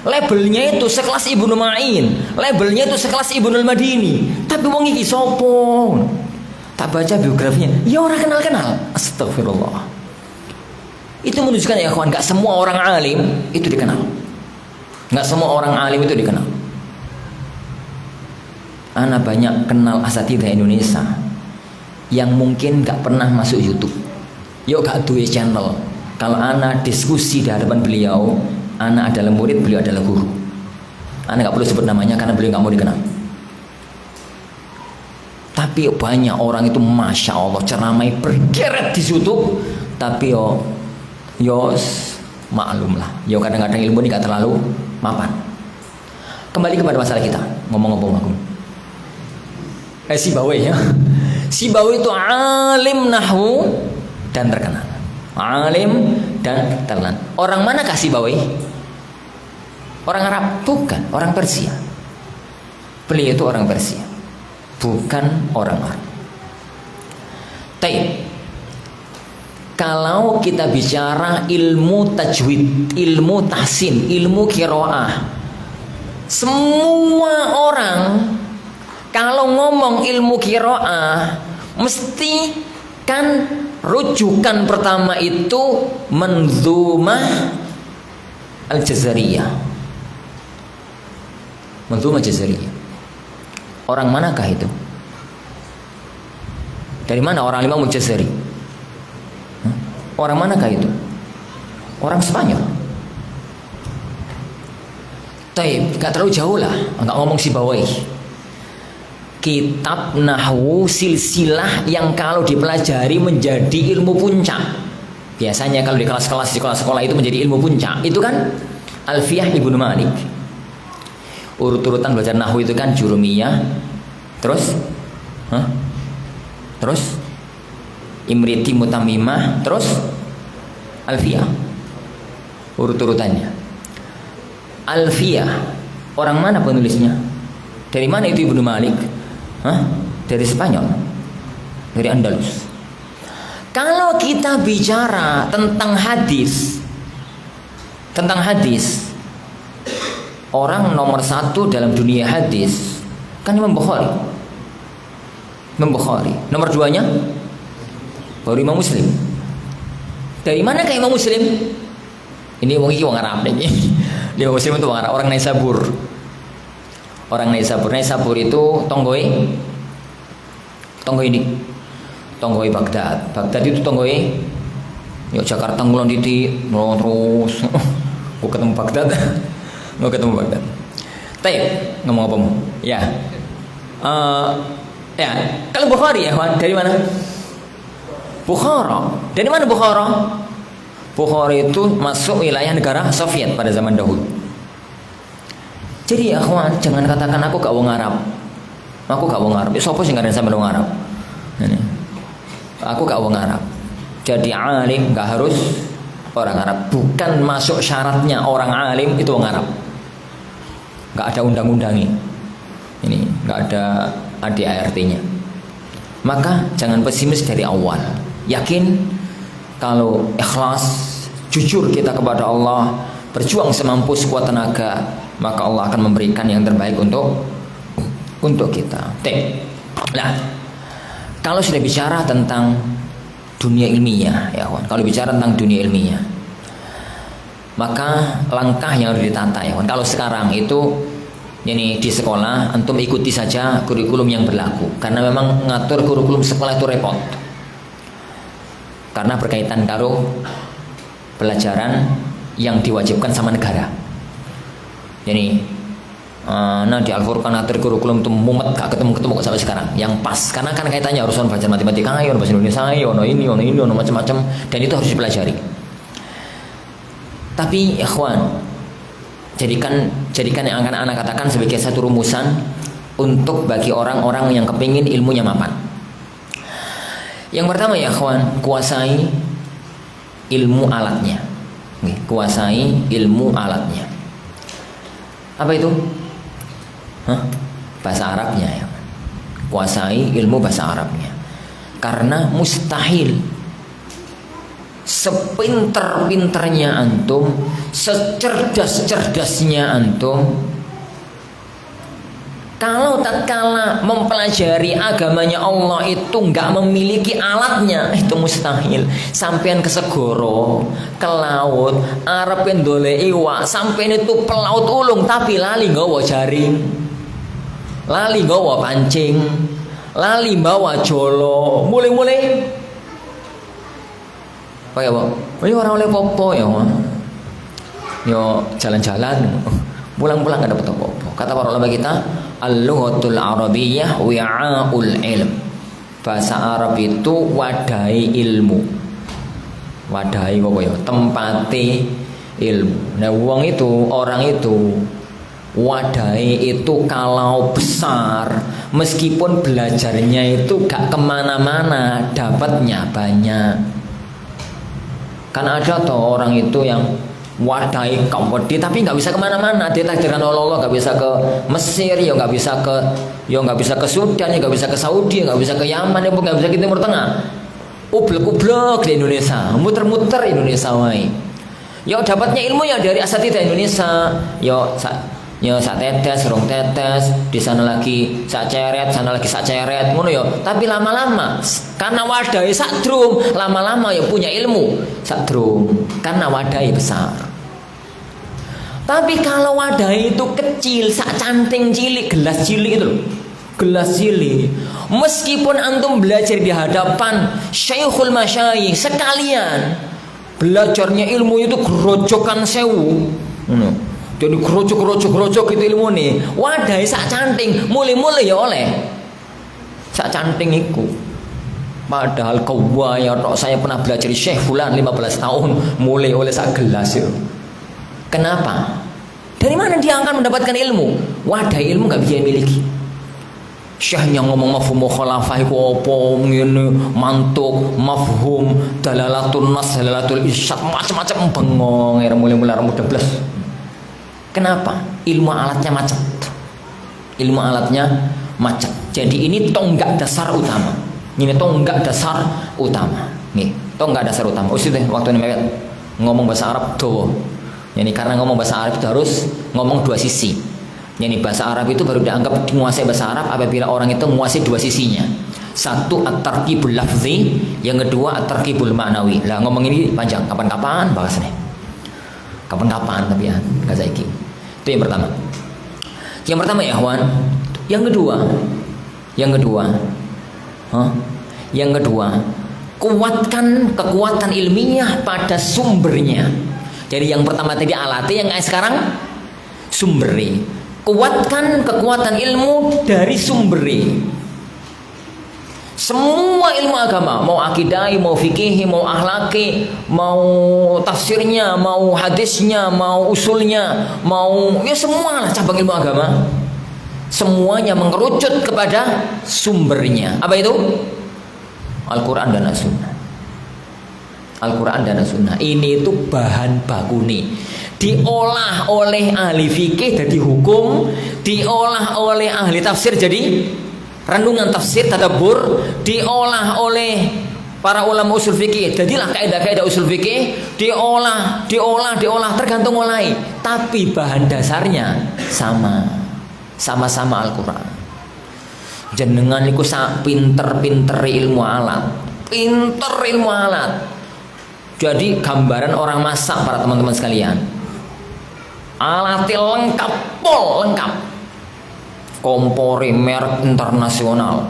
labelnya itu sekelas Ibnu Ma'in, labelnya itu sekelas Ibnu Madini. Tapi wong iki sopo? Tak baca biografinya, ya orang kenal-kenal. Astagfirullah. Itu menunjukkan ya kawan, gak semua orang alim itu dikenal. Gak semua orang alim itu dikenal. Ana banyak kenal asatidzah Indonesia yang mungkin gak pernah masuk YouTube. Yuk gak duwe channel. Kalau ana diskusi di hadapan beliau, ana adalah murid, beliau adalah guru. Ana gak perlu sebut namanya karena beliau gak mau dikenal. Tapi banyak orang itu masya Allah ceramai bergeret di YouTube, tapi maklum lah. Kadang-kadang ilmu ini gak terlalu mapan. Kembali kepada masalah kita, ngomong-ngomong aku. Sibawi ya. Sibawi itu alim nahwu dan terkenal. Alim dan terkenal. Orang mana Sibawi? Orang Arab? Bukan, orang Persia. Beliau itu orang Persia, bukan orang Arab. Taib. Kalau kita bicara ilmu tajwid, ilmu tahsin, ilmu qiraah, semua orang kalau ngomong ilmu qiraah mesti kan rujukan pertama itu Manzumah Al-Jazariyah. Manzumah Jazariyah. Orang manakah itu? Dari mana orang Imam Al-Jazari? Orang manakah itu? Orang Spanyol. Taib, gak terlalu jauh lah, nggak ngomong Sibawi. Kitab nahwu silsilah yang kalau dipelajari menjadi ilmu puncak. Biasanya kalau di kelas-kelas di sekolah-sekolah itu menjadi ilmu puncak. Itu kan Alfiyah Ibnu Malik. Urut-urutan belajar nahwu itu kan Jurumiyah, terus Imriti Mutamimah, terus Alfiyah. Urut-urutannya. Alfiyah, orang mana penulisnya? Dari mana itu Ibnu Malik? Dari Spanyol, dari Andalus. Kalau kita bicara tentang hadis, orang nomor satu dalam dunia hadis kan Imam Bukhari. Nomor duanya baru Imam Muslim. Dari mana ke Imam Muslim? Ini wong Arab nih. Imam Muslim itu orang Naisabur. Orang Naisabur itu tonggoi Baghdad. Baghdad itu tonggoi Jakarta ngulon titik terus gua ketemu Baghdad. Taib, ngomong apa mu? Ya. Kalau Bukhari ya, dari mana? Bukhara. Dari mana Bukhara? Bukhara itu masuk wilayah negara Soviet pada zaman dahulu. Jadi ya kawan, jangan katakan aku gak wong Arab. Aku gak wong Arab. Sopo sing ngaran sampe wong Arab. Aku gak wong Arab. Jadi alim gak harus orang Arab. Bukan masuk syaratnya orang alim itu wong Arab. Gak ada undang-undangnya. Ini gak ada ADART-nya. Maka jangan pesimis dari awal. Yakin kalau ikhlas, jujur kita kepada Allah, berjuang semampu sekuat tenaga, maka Allah akan memberikan yang terbaik untuk kita. Nah, kalau sudah bicara tentang dunia ilmiah, ya kawan. Kalau bicara tentang dunia ilmiah, maka langkah yang harus ditata, ya kawan. Kalau sekarang itu, ini di sekolah, antum ikuti saja kurikulum yang berlaku. Karena memang ngatur kurikulum sekolah itu repot. Karena berkaitan karo pelajaran yang diwajibkan sama negara. Jadi di Al-Furqan ngatur kurikulum itu mumet gak ketemu kok sampai sekarang yang pas, karena kan kaitannya harus belajar matematika, bahasa Indonesia, ono macam-macam, dan itu harus dipelajari. Tapi ikhwan, jadikan yang akan anak katakan sebagai satu rumusan untuk bagi orang-orang yang kepingin ilmunya mapan. Yang pertama ya ikhwan, kuasai ilmu alatnya. Kuasai ilmu alatnya. Apa itu? Bahasa Arabnya ya. kuasai ilmu bahasa Arabnya. Karena mustahil sepinter-pinternya antum, secerdas-cerdasnya antum, kalau tatkala mempelajari agamanya Allah itu nggak memiliki alatnya, itu mustahil. Sampean ke segoro, ke laut, arepin dole iwak, sampean itu pelaut ulung tapi lali nggawa jaring, lali nggawa pancing, lali bawa jolo, mulai-mulai apa ya, Pak? Ini orang oleh popo ya, Pak. Yo jalan-jalan, pulang-pulang nggak dapat apa-apa. Kata para ulama kita, al-lughatul arabiyyah wi'aul ilm. Bahasa Arab itu wadai ilmu. Wadai apa ya? Tempati ilmu. Nah, orang itu wadai itu kalau besar, meskipun belajarnya itu gak kemana-mana, dapatnya banyak. Kan ada toh orang itu yang wadai komodi tapi nggak bisa kemana-mana. Dia takdirkan Allah nggak bisa ke Mesir, ya nggak bisa ke Sudan, ya nggak bisa ke Saudi, ya nggak bisa ke Yaman, ya nggak bisa ke Timur Tengah. Ublek-ublek di Indonesia, muter-muter Indonesia wae. Ya dapatnya ilmu ya dari asatidzah Indonesia. Ya sak tetes, rong tetes, di sana lagi sak ceret, sana lagi sak ceret, ngono ya. Tapi lama-lama karena wadai sak drum, lama-lama ya punya ilmu sak drum karena wadai besar. Tapi kalau wadai itu kecil, sak canting cilik, gelas cilik itu loh. Gelas cilik. Meskipun antum belajar di hadapan Syekhul Masyayikh sekalian, belajarnya ilmu itu gerojokan sewu. Jadi kerocok itu ilmu nih. Wadai sak canting, mulai ya oleh sak canting iku. Padahal kewaya tok saya pernah belajar Syekh Fulan 15 tahun, mulai oleh sak gelas itu. Kenapa? Dari mana dia akan mendapatkan ilmu? Wadai ilmu nggak bisa miliki. Syekhnya ngomong mafhum mukhalafah iku apa ngene, mantuk, mafhum, dalalatul nas, dalalatul irsyad, macam-macam bengong, mulai-mulai rambut deblas. Kenapa? Ilmu alatnya macet. Ilmu alatnya macet. Jadi ini tonggak dasar utama. Ini tonggak dasar utama. Nih, tonggak dasar utama. Udah deh, waktu ini mepet. Ngomong bahasa Arab tuh. Jadi karena ngomong bahasa Arab itu harus ngomong dua sisi. Jadi bahasa Arab itu baru dianggap menguasai bahasa Arab apabila orang itu menguasai dua sisinya. Satu at-tarkibul lafzi, yang kedua at-tarkibul ma'nawi. Lah ngomong ini panjang, kapan-kapan bahas nih. Kapan-kapan tapi ya gak saiki. Itu yang pertama. Yang pertama ya kawan. Yang kedua, kuatkan kekuatan ilmiah pada sumbernya. Jadi yang pertama tadi alatnya, yang sekarang sumbernya. Kuatkan kekuatan ilmu dari sumbernya. Semua ilmu agama, mau akidai, mau fikih, mau akhlaki, mau tafsirnya, mau hadisnya, mau usulnya, mau ya semua lah cabang ilmu agama. Semuanya mengerucut kepada sumbernya. Apa itu? Al-Quran dan As-Sunnah. Al-Quran dan As-Sunnah. Ini itu bahan baku nih. Diolah oleh ahli fikih jadi hukum, diolah oleh ahli tafsir jadi renungan tafsir tadabbur, diolah oleh para ulama usul fikih jadilah kaidah-kaidah usul fikih, diolah tergantung mulai, tapi bahan dasarnya sama-sama Al-Qur'an. Jenengan niku sak pinter-pinter ilmu alat. Jadi gambaran orang masak para teman-teman sekalian. Alatnya lengkap. Kompori merek internasional.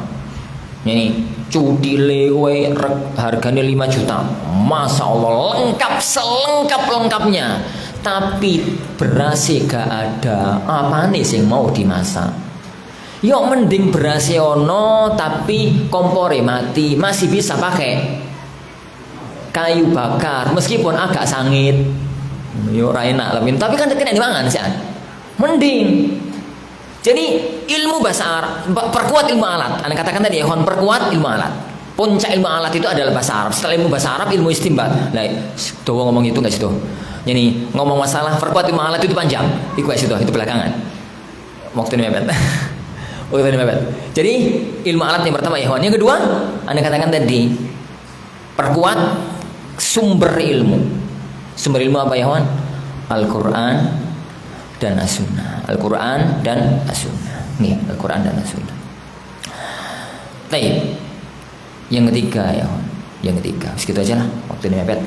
Ini cudi lewe harganya 5 juta. Masya Allah lengkap selengkap-lengkapnya. Tapi berasnya gak ada. Apa nih sih mau dimasak? Yuk mending berasnya ono tapi kompori mati, masih bisa pakai kayu bakar meskipun agak sangit. Yo enak tapi kan tidak dimangan sih. Mending. Jadi ilmu bahasa Arab, perkuat ilmu alat. Anda katakan tadi ya, perkuat ilmu alat. Puncak ilmu alat itu adalah bahasa Arab. Setelah ilmu bahasa Arab, ilmu istinbat. Nah, tuh ngomong itu nggak situ. Jadi ngomong masalah perkuat ilmu alat itu panjang. Itu situ, itu belakangan. Waktu ini mepet. Oh, tadi mepet. Jadi ilmu alat yang pertama ya, yang kedua, Anda katakan tadi perkuat sumber ilmu. Sumber ilmu apa ya, Wan? Al-Quran dan As-Sunnah. Al-Quran dan As-Sunnah. Nih, Al-Quran dan As-Sunnah. Baik. Yang ketiga ya, Wan. Yang ketiga, segitu aja lah. Waktu ini mepet.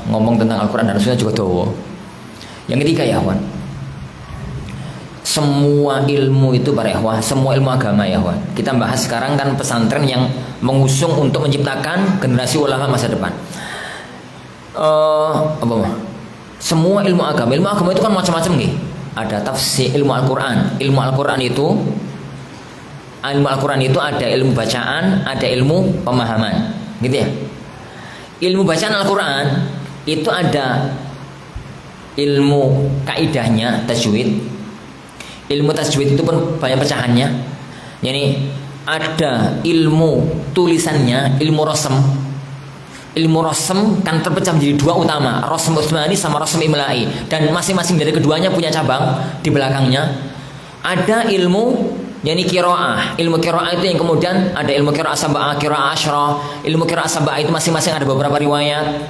Ngomong tentang Al-Quran dan As-Sunnah juga doa. Yang ketiga ya, Wan. Semua ilmu itu para ikhwah, semua ilmu agama ya ikhwah. Kita bahas sekarang kan pesantren yang mengusung untuk menciptakan generasi ulama masa depan. Semua ilmu agama itu kan macam-macam nih. Ada tafsir, ilmu Al-Quran. Ilmu Al-Quran itu ada ilmu bacaan, ada ilmu pemahaman, gitu ya. Ilmu bacaan Al-Quran itu ada ilmu kaidahnya, tajwid. Ilmu tajwid itu pun banyak pecahannya. Yani ada ilmu tulisannya, ilmu rosem. Ilmu rosem kan terpecah menjadi dua utama, rosem Utsmani sama rosem Imla'i, dan masing-masing dari keduanya punya cabang di belakangnya. Ada ilmu yani qiraah. Ilmu qiraah itu yang kemudian ada ilmu qiraah sab'ah, qiraah asyrah. Ilmu qiraah sab'ah itu masing-masing ada beberapa riwayat.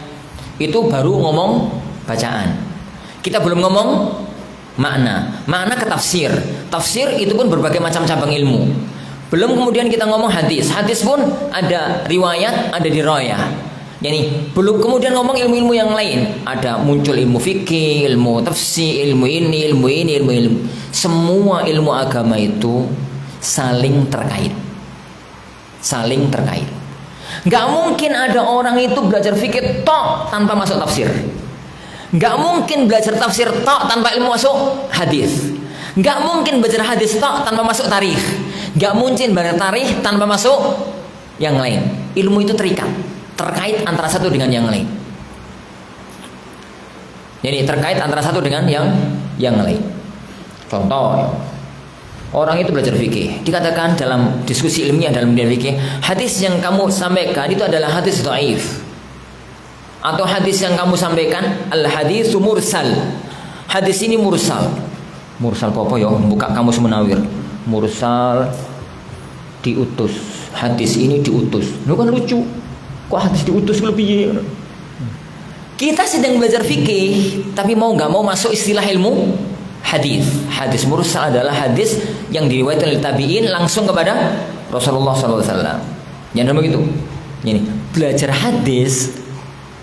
Itu baru ngomong bacaan. Kita belum ngomong makna ke tafsir. Tafsir itu pun berbagai macam cabang ilmu. Belum kemudian kita ngomong hadis. Hadis pun ada riwayat, ada dirayah. Yani belum kemudian ngomong ilmu-ilmu yang lain. Ada muncul ilmu fikih, ilmu tafsir, ilmu ini. Semua ilmu agama itu saling terkait. Saling terkait. Gak mungkin ada orang itu belajar fikih tok tanpa masuk tafsir. Gak mungkin belajar tafsir tok tanpa ilmu masuk hadis. Gak mungkin belajar hadis tok tanpa masuk tarikh. Gak mungkin belajar tarikh tanpa masuk yang lain. Ilmu itu terkait antara satu dengan yang lain. Jadi terkait antara satu dengan yang lain. Contoh, orang itu belajar fikih, dikatakan dalam diskusi ilmiah dalam dunia fikih, hadis yang kamu sampaikan itu adalah hadis dhaif. Atau hadis yang kamu sampaikan al-haditsu mursal. Hadis ini mursal. Mursal apa ya? Buka kamus Munawir. Mursal diutus. Hadis ini diutus. Lu kan lucu. Kok hadis diutus lebih? Kita sedang belajar fikih, tapi mau nggak mau masuk istilah ilmu hadis. Hadis mursal adalah hadis yang diriwayatkan oleh tabi'in langsung kepada Rasulullah SAW. Jangan begitu. Ini belajar hadis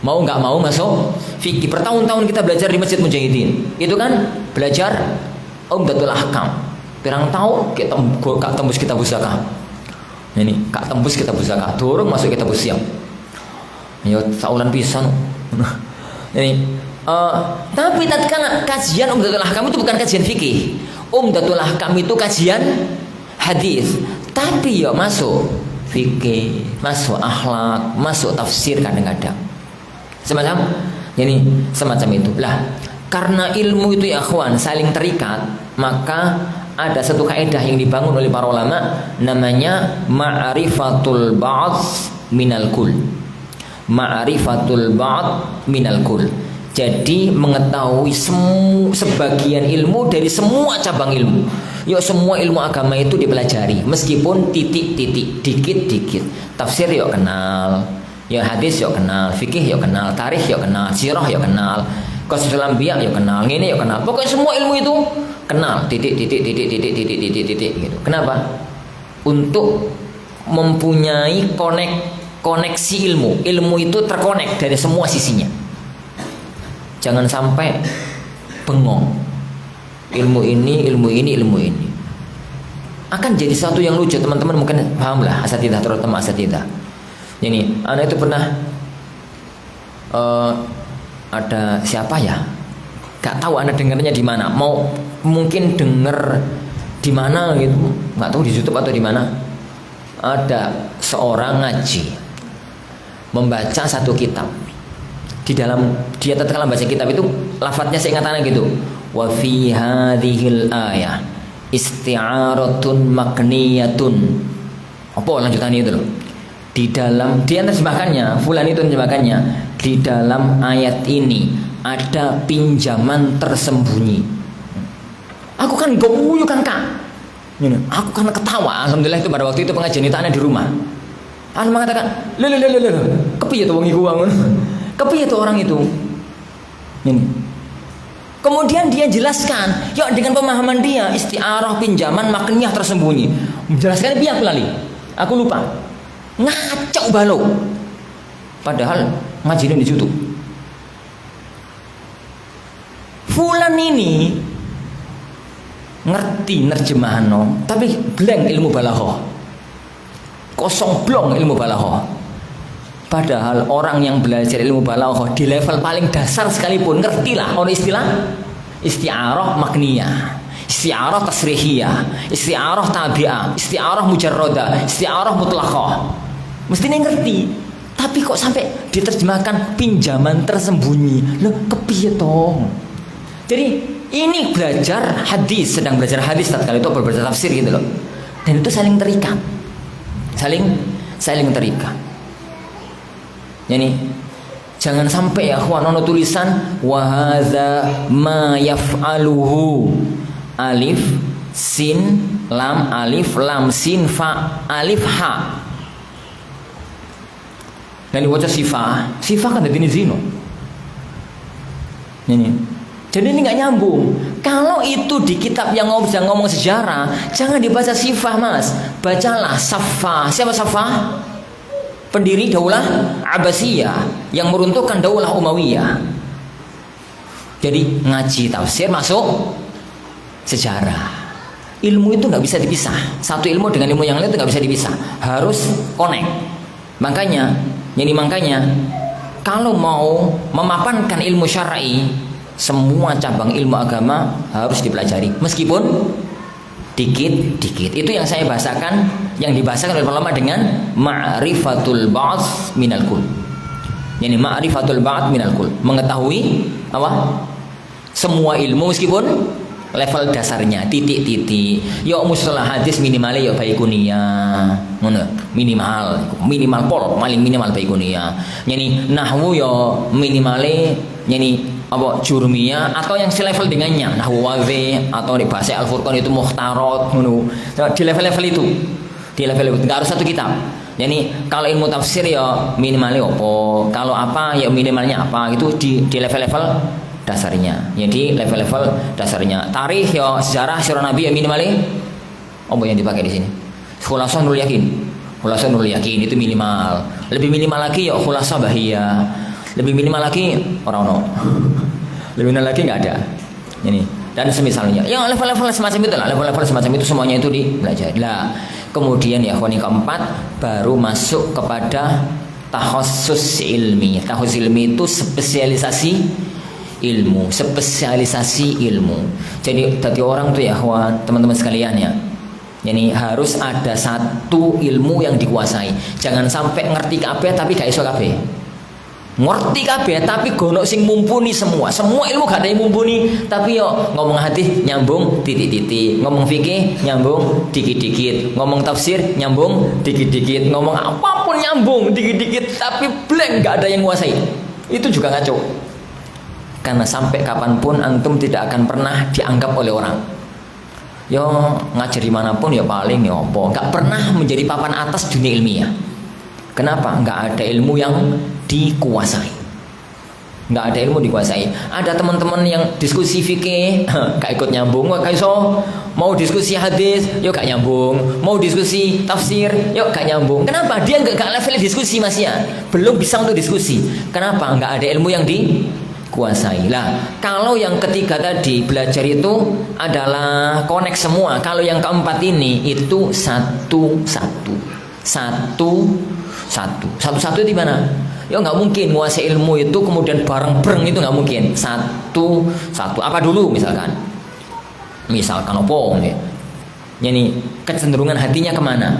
mau nggak mau masuk fikih. Bertahun-tahun kita belajar di Masjid Mujahidin. Itu kan belajar Umdatul Ahkam. Pirang tahun kita kak tembus kitab zakah. Ini kak tembus kitab zakah. Turun masuk kitab siam. Ya saulan pisan. Ini tapi tatkala kajian Umdatul Ahkam itu bukan kajian fikih. Umdatul Ahkam itu kajian hadis. Tapi ya masuk fikih, masuk akhlak, masuk tafsir kadang-kadang. Semacam itu lah. Karena ilmu itu ya akhwan saling terikat, maka ada satu kaidah yang dibangun oleh para ulama, namanya ma'rifatul ba'd minal kull. Ma'rifatul ba'd minal kull. Jadi mengetahui sebagian ilmu dari semua cabang ilmu. Yuk semua ilmu agama itu dipelajari, meskipun titik-titik, dikit-dikit. Tafsir yuk kenal, ya hadis yuk kenal, fikih yuk kenal, tarikh yuk kenal, sirah yuk kenal, qasasul anbiya yuk kenal, ini yuk kenal. Pokoknya semua ilmu itu kenal, titik gitu. Kenapa? Untuk mempunyai koneksi ilmu. Ilmu itu terkonek dari semua sisinya. Jangan sampai bengong. Ilmu ini akan jadi satu yang lucu. Teman-teman mungkin paham lah, asatidah, terutama asatidah. Ini anak itu pernah ada siapa ya? Gak tahu anak dengarnya di mana. Mau mungkin denger di mana gitu. Gak tahu di YouTube atau di mana. Ada seorang ngaji membaca satu kitab. Di dalam dia tatkala baca kitab itu lafadznya seingatannya gitu. Wa fi hadhil ayah isti'aratun makniyatun. Apa lanjutannya itu loh? Di dalam dia terjemahkannya, fulan itu terjemahkannya, di dalam ayat ini ada pinjaman tersembunyi. Aku kan guyu kan Kak. Aku kan ketawa. Alhamdulillah itu pada waktu itu pengajian itu ada di rumah. Anu mengatakan, "Lho, kepiye to wong iku ngono? Kepiye to orang itu?" Ini. Kemudian dia jelaskan, ya dengan pemahaman dia, isti'arah pinjaman makniyah tersembunyi. Menjelaskan piye aku lali. Aku lupa. Ngaco balo. Padahal ngajine di situ. Fulan ini ngerti nerjemahano, tapi blank ilmu balaghah. Kosong blong ilmu balaghah. Padahal orang yang belajar ilmu balaghah di level paling dasar sekalipun ngertilah ono istilah isti'arah makniyah, isti'arah tasrihiyah, isti'arah tabi'ah, isti'arah mujarradah, isti'arah mutlaqah. Mestinya ngerti. Tapi kok sampai diterjemahkan pinjaman tersembunyi? Loh, kepiye toh? Jadi ini belajar hadis, sedang belajar hadis tatkala itu belajar tafsir gitu loh. Dan itu saling terikat. Saling terikat. Yani jangan sampai ya kawan ono tulisan wa hadza ma yaf'aluhu alif sin lam alif lam sin fa alif ha. Dan dibaca sifah kan dari zino. Ini. Jadi ini nggak nyambung. Kalau itu di kitab yang ngomong sejarah, jangan dibaca sifah mas. Bacalah Saffah. Siapa Saffah? Pendiri Daulah Abbasiyah yang meruntuhkan Daulah Umayyah. Jadi ngaji tafsir masuk sejarah. Ilmu itu nggak bisa dipisah. Satu ilmu dengan ilmu yang lain itu nggak bisa dipisah. Harus connect. Makanya kalau mau memapankan ilmu syar'i, semua cabang ilmu agama harus dipelajari meskipun dikit-dikit. Itu yang saya bahasakan, yang dibahasakan oleh ulama dengan ma'rifatul ba'd minal kull. Yani ma'rifatul ba'd minal kull, mengetahui apa? Semua ilmu meskipun level dasarnya, titik-titik. Yo mustalah hadis minimalnya yo baikunia, ngono. Minimal pol, paling minimal baikunia. Yani nahwu yo minimalnya yani apa jurmiyah atau yang selevel dengannya, nahwu wazi atau di bahasa Al-Furqan itu mukhtarat ngono. Di level-level itu. Di level itu enggak harus satu kitab. Yani kalau ilmu tafsir ya minimalnya opo, kalau apa ya minimalnya apa, itu di level-level dasarnya. Jadi level-level dasarnya. Tarikh ya sejarah sirah Nabi ya minimalnya apa yang dipakai di sini? Khulasah Nurul Yakin. Khulasah Nurul Yakin itu minimal. Lebih minimal lagi ya Khulasah Bahiyah. Lebih minimal lagi orang lebih minimal lagi nggak ada. Ini dan semisalnya. Yang level-level semacam itu lah. Level-level semacam itu semuanya itu dipelajari. Lah, kemudian ya yang keempat baru masuk kepada takhassus ilmi. Takhassus ilmi itu spesialisasi ilmu. Jadi tadi orang tuh ya teman-teman sekalian ya. Jadi harus ada satu ilmu yang dikuasai. Jangan sampai ngerti kabeh tapi gak iso kabeh. Ngerti kabeh tapi gonok sing mumpuni semua. Semua ilmu gak ada yang mumpuni, tapi yo ngomong hadis nyambung titik-titik, ngomong fikih nyambung dikit-dikit, ngomong tafsir nyambung dikit-dikit, ngomong apapun nyambung dikit-dikit, tapi blank gak ada yang menguasai. Itu juga ngaco. Karena sampai kapanpun antum tidak akan pernah dianggap oleh orang. Yo ngajari manapun ya paling ya apa, nggak pernah menjadi papan atas dunia ilmiah. Kenapa? Nggak ada ilmu yang dikuasai. Nggak ada ilmu dikuasai. Ada teman-teman yang diskusi fikih, gak ikut nyambung, gak iso. Mau diskusi hadis, yuk gak nyambung. Mau diskusi tafsir, yuk gak nyambung. Kenapa? Dia nggak level diskusi mas ya. Belum bisa untuk diskusi. Kenapa? Nggak ada ilmu yang dikuasai. Lah, kalau yang ketiga tadi belajar itu adalah connect semua. Kalau yang keempat ini itu satu-satu di mana? Ya nggak mungkin menguasai ilmu itu kemudian bareng-bareng, itu nggak mungkin. Satu apa dulu misalkan opo ya. Yani kecenderungan hatinya kemana?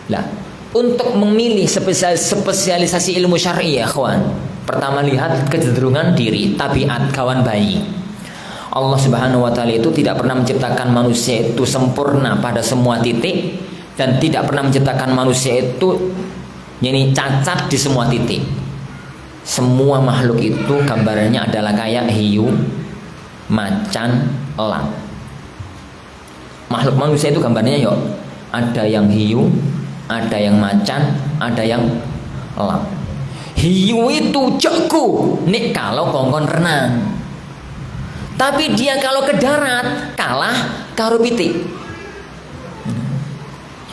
Lah, untuk memilih spesialisasi ilmu syar'i ya kawan, pertama lihat kecenderungan diri, tabiat kawan bayi. Allah Subhanahu wa taala itu tidak pernah menciptakan manusia itu sempurna pada semua titik, dan tidak pernah menciptakan manusia itu yani cacat di semua titik. Semua makhluk itu gambarannya adalah kayak hiu, macan, elang. makhluk manusia itu gambarnya yo ada yang hiu, ada yang macan, ada yang elang. Hiu itu jago nih kalau kongkon renang, tapi dia kalau ke darat kalah karo pitik.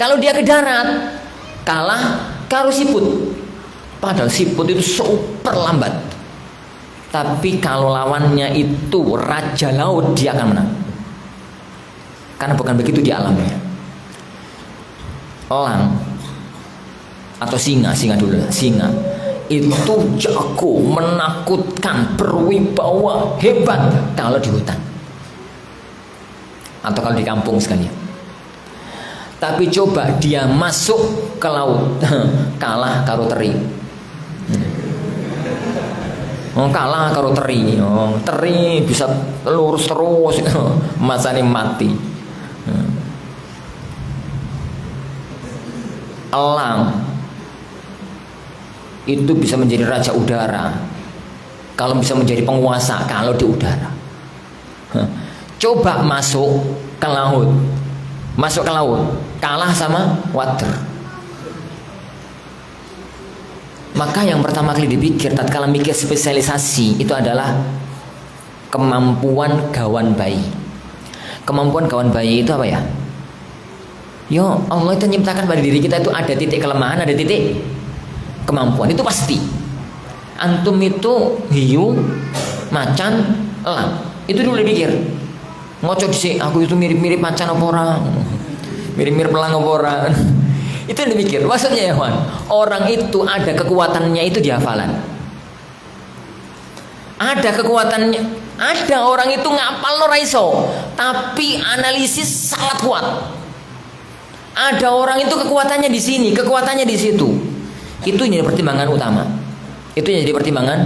Kalau dia ke darat kalah karo siput. Padahal siput itu super lambat. Tapi kalau lawannya itu raja laut, dia akan menang. Karena bukan begitu di alamnya. Elang atau singa dulu. Singa itu jago, menakutkan, berwibawa, hebat kalau di hutan. Atau kalau di kampung sekalian. Tapi coba dia masuk ke laut, kalah karo teri. Kalah karo teri. Teri bisa lurus terus, masane mati. Elang itu bisa menjadi raja udara. Kalau bisa menjadi penguasa kalau di udara. Coba masuk ke laut. Masuk ke laut, kalah sama water. Maka yang pertama kali dipikir tatkala mikir spesialisasi itu adalah kemampuan gawan bayi. Kemampuan gawan bayi itu apa ya? Yo, Allah itu menciptakan pada diri kita itu ada titik kelemahan, ada titik kemampuan. Itu pasti. Antum itu hiu, macan, elang. Itu dulu dipikir. Ngocok sih, aku itu mirip-mirip macan apa orang? Mirip-mirip elang apa orang? Itu yang dipikir. Maksudnya ya Wan, orang itu ada kekuatannya itu di hafalan. Ada kekuatannya. Ada orang itu ngapal lo raiso, tapi analisis sangat kuat. Ada orang itu kekuatannya di sini, kekuatannya di situ. Itu yang jadi pertimbangan utama. Itu yang jadi pertimbangan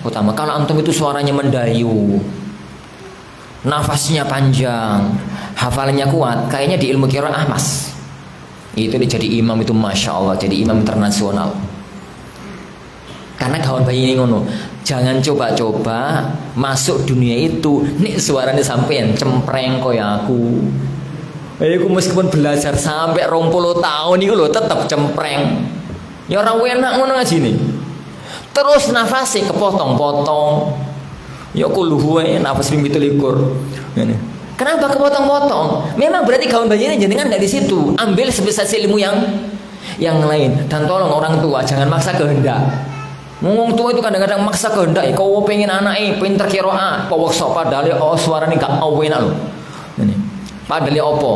utama. Kalau antum itu suaranya mendayu, nafasnya panjang, hafalannya kuat, kayaknya di ilmu qiraah mas. Itu dia jadi imam itu masya Allah, jadi imam internasional. Karena kawan bayi ini ngono. Jangan coba-coba masuk dunia itu. Nih suaranya sampean cempreng koyo aku. Aku meskipun belajar sampai 20 tahun itu loh tetap cempreng. Ya orang enak ngono ngaji nih. Terus nafasnya kepotong-potong. Ya kuluhuwe nafas 17. Ini. Kenapa kepotong-potong? Memang berarti kawan bayinya jenengan dari situ. Ambil spesialisasi ilmu yang lain. Dan tolong orang tua jangan maksa kehendak. Ngomong tua itu kadang-kadang maksa kehendak. Kau pengen anaknya pinter qiraah, powokso padahal suaranya gak enak loh. Ini. Padahal apa?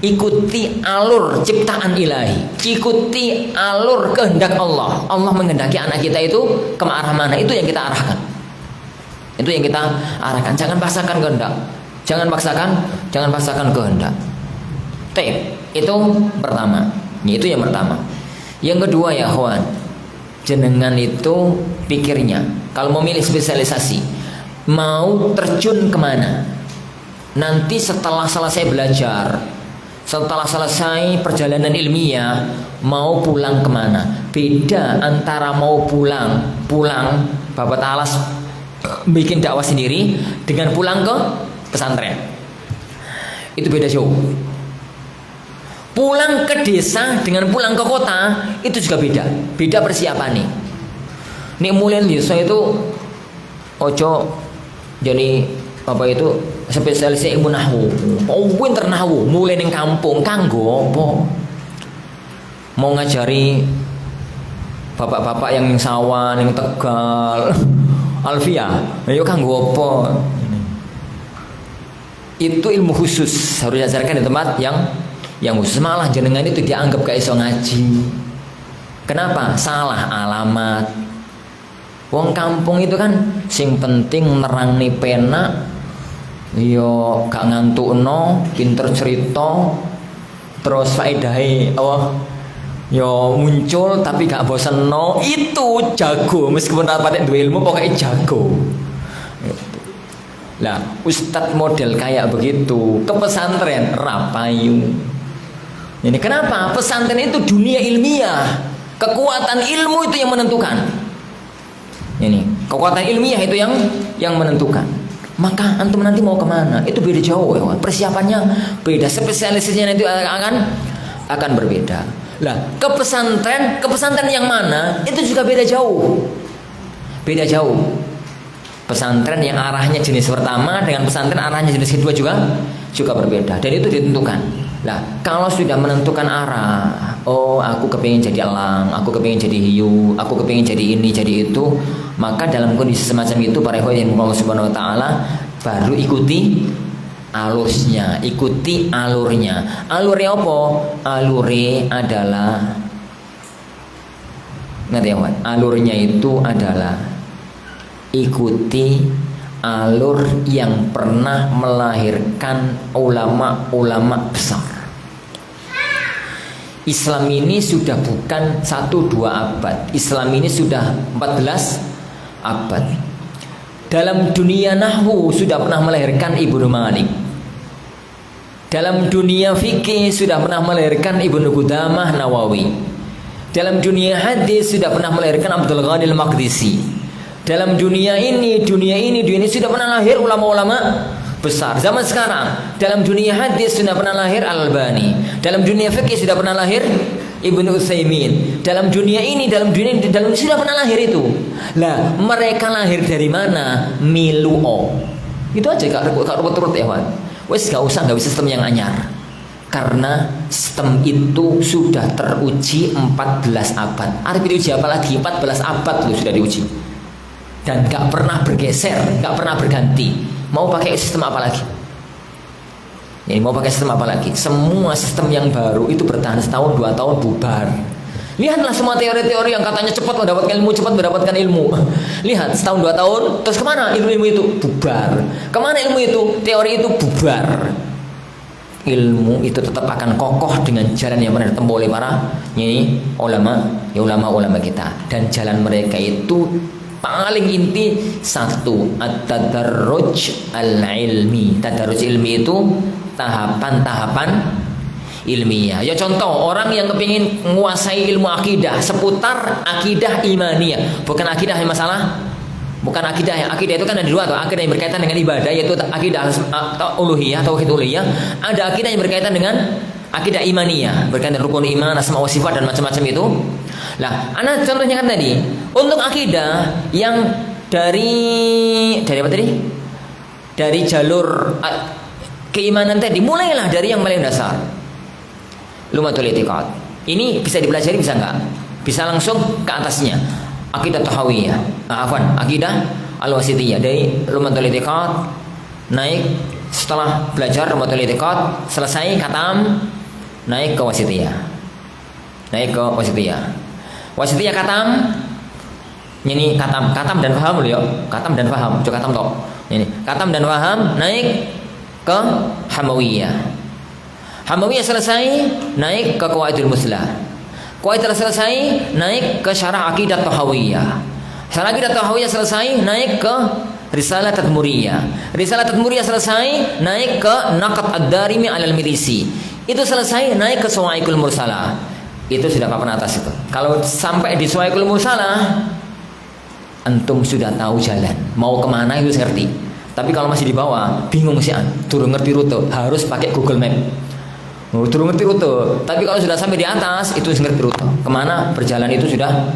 Ikuti alur ciptaan ilahi. Ikuti alur kehendak Allah. Allah menghendaki anak kita itu ke arah mana? Itu yang kita arahkan. Itu yang kita arahkan. Jangan paksakan kehendak. Jangan paksakan kehendak. Itu pertama. Itu yang pertama. Yang kedua ya kawan, jenengan itu pikirnya kalau memilih spesialisasi mau terjun kemana? Nanti setelah selesai belajar, setelah selesai perjalanan ilmiah, mau pulang kemana? Beda antara mau pulang Bapak Ta'ala bikin dakwah sendiri dengan pulang ke pesantren. Itu beda jauh. Pulang ke desa dengan pulang ke kota itu juga beda. Beda persiapan nih. Nih mulai desa itu ojo jadi apa itu spesialis ilmu nahwu. Oh, pinter nahwu, mulai ning kampung kanggo apa? Mau ngajari bapak-bapak yang ning sawah, ning Tegal, Alfia, ayo kanggo apa? Itu ilmu khusus harus diajarkan di tempat yang khusus. Malah jenengan itu dianggap gak iso ngaji. Kenapa? Salah alamat. Wong kampung itu kan sing penting nerangni pena, yo gak ngantukno, pinter cerita, terus faedahe yo muncul tapi gak bosenno. Itu jago meskipun ora patek duwe ilmu pokoknya jago. Lah, ustadz model kayak begitu ke pesantren rapayu. Ini kenapa? Pesantren itu dunia ilmiah. Kekuatan ilmu itu yang menentukan. Ini, kekuatan ilmiah itu yang menentukan. maka antum nanti mau kemana? Itu beda jauh ya, persiapannya beda, spesialisasinya nanti akan berbeda. Lah, ke pesantren yang mana? Itu juga beda jauh. Beda jauh. Pesantren yang arahnya jenis pertama dengan pesantren arahnya jenis kedua juga berbeda, dan itu ditentukan. Lah, kalau sudah menentukan arah, oh aku kepingin jadi elang, aku kepingin jadi hiu, aku kepingin jadi ini, jadi itu, maka dalam kondisi semacam itu para ikhwan yang Allah Subhanahu wa taala baru ikuti alusnya, ikuti alurnya. Alurnya apa? Alure adalah, ngerti ya, alurnya itu adalah ikuti alur yang pernah melahirkan ulama-ulama besar. Islam ini sudah bukan 1-2 abad. Islam ini sudah 14 abad. Dalam dunia nahwu sudah pernah melahirkan Ibnu Malik. Dalam dunia fikih sudah pernah melahirkan Ibnu Qudamah Nawawi. Dalam dunia hadis sudah pernah melahirkan Abdul Ghani Al-Maqdisi. Dalam dunia ini sudah pernah lahir ulama-ulama besar. Zaman sekarang dalam dunia hadis sudah pernah lahir Al-Albani. Dalam dunia fikih sudah pernah lahir Ibnu Utsaimin. Dalam dunia ini sudah pernah lahir itu. Lah, mereka lahir dari mana? Miluo. Itu aja Kak turut ya, Wan. Wes gak usah sistem yang anyar. Karena sistem itu sudah teruji 14 abad. Arep diuji apa lagi? 14 abad loh sudah diuji. Dan gak pernah bergeser, gak pernah berganti. Mau pakai sistem apa lagi? Ini mau pakai sistem apa lagi? Semua sistem yang baru itu bertahan setahun 2 tahun bubar. Lihatlah semua teori-teori yang katanya cepat mendapatkan ilmu. Lihat setahun 2 tahun, terus kemana ilmu itu? Bubar. Kemana ilmu itu? Teori itu bubar. Ilmu itu tetap akan kokoh dengan jalan yang pernah ditempuh oleh para ulama kita. Dan jalan mereka itu paling inti satu, at-tadarruj al-ilmi. Tadarruj ilmi itu tahapan-tahapan ilmiah. Ya contoh, orang yang kepingin menguasai ilmu akidah seputar akidah imaniyah, bukan akidah yang masalah, bukan akidah itu kan ada dua tuh, akidah yang berkaitan dengan ibadah yaitu akidah uluhiyah, tauhid uluhiyah, ada akidah yang berkaitan dengan akidah imaniyah, berkaitan dengan rukun iman, asma wa sifat dan macam-macam itu. Lah, anak contohnya kan tadi, untuk akidah yang dari apa tadi? Dari jalur keimanan tadi, mulailah dari yang paling dasar. Lumatul I'tiqad. Ini bisa dipelajari bisa enggak? Bisa langsung ke atasnya. Akidah Tahawiyah. Akidah Al-Wasithiyah dari Lumatul I'tiqad naik setelah belajar Lumatul I'tiqad, selesai khatam, naik ke Wasithiyah. Wasithiyah khatam. Ini khatam dan paham loh ya. Khatam dan paham, coba khatam toh. Ini khatam dan paham naik ke Hamawiyah. Hamawiyah selesai naik ke Qawaidul Muslah. Qawaidul selesai naik ke Syarah Aqidah Tahawiyah. Syarah Aqidah Tahawiyah selesai naik ke Risalah Tadmuriyah. Risalah Tadmuriyah selesai naik ke Naqd Ad-Darimi 'alal Mirisi. Itu selesai naik ke Sawa'iqul Mursalah. Itu sudah papan atas itu. Kalau sampai di Sawa'iqul Mursalah, antum sudah tahu jalan. Mau kemana itu ngerti. Tapi kalau masih di bawah, bingung sih, turun ngerti rute, harus pakai Google Map. Turun ngerti rute. Tapi kalau sudah sampai di atas, itu ngerti rute. Kemana berjalan itu sudah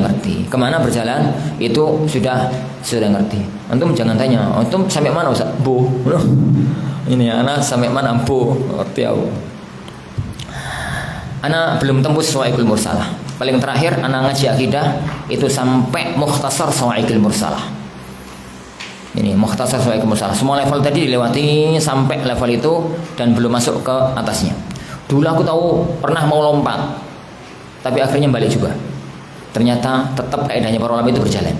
ngerti. Kemana berjalan itu sudah ngerti. Antum jangan tanya, antum sampai mana Ustaz? Bu. Ini anak sampai mana Bu? Ngerti aku. Anak belum tembus Sawa'iqul Mursalah. Paling terakhir anak ngaji akidah itu sampai Mukhtasar Sawa'iqul Mursalah. Ini Mukhtasar Sawa'iqul Mursalah. Semua level tadi dilewati sampai level itu dan belum masuk ke atasnya. Dulu aku tahu pernah mau lompat, tapi akhirnya balik juga. Ternyata tetap kaidahnya para ulama itu berjalan.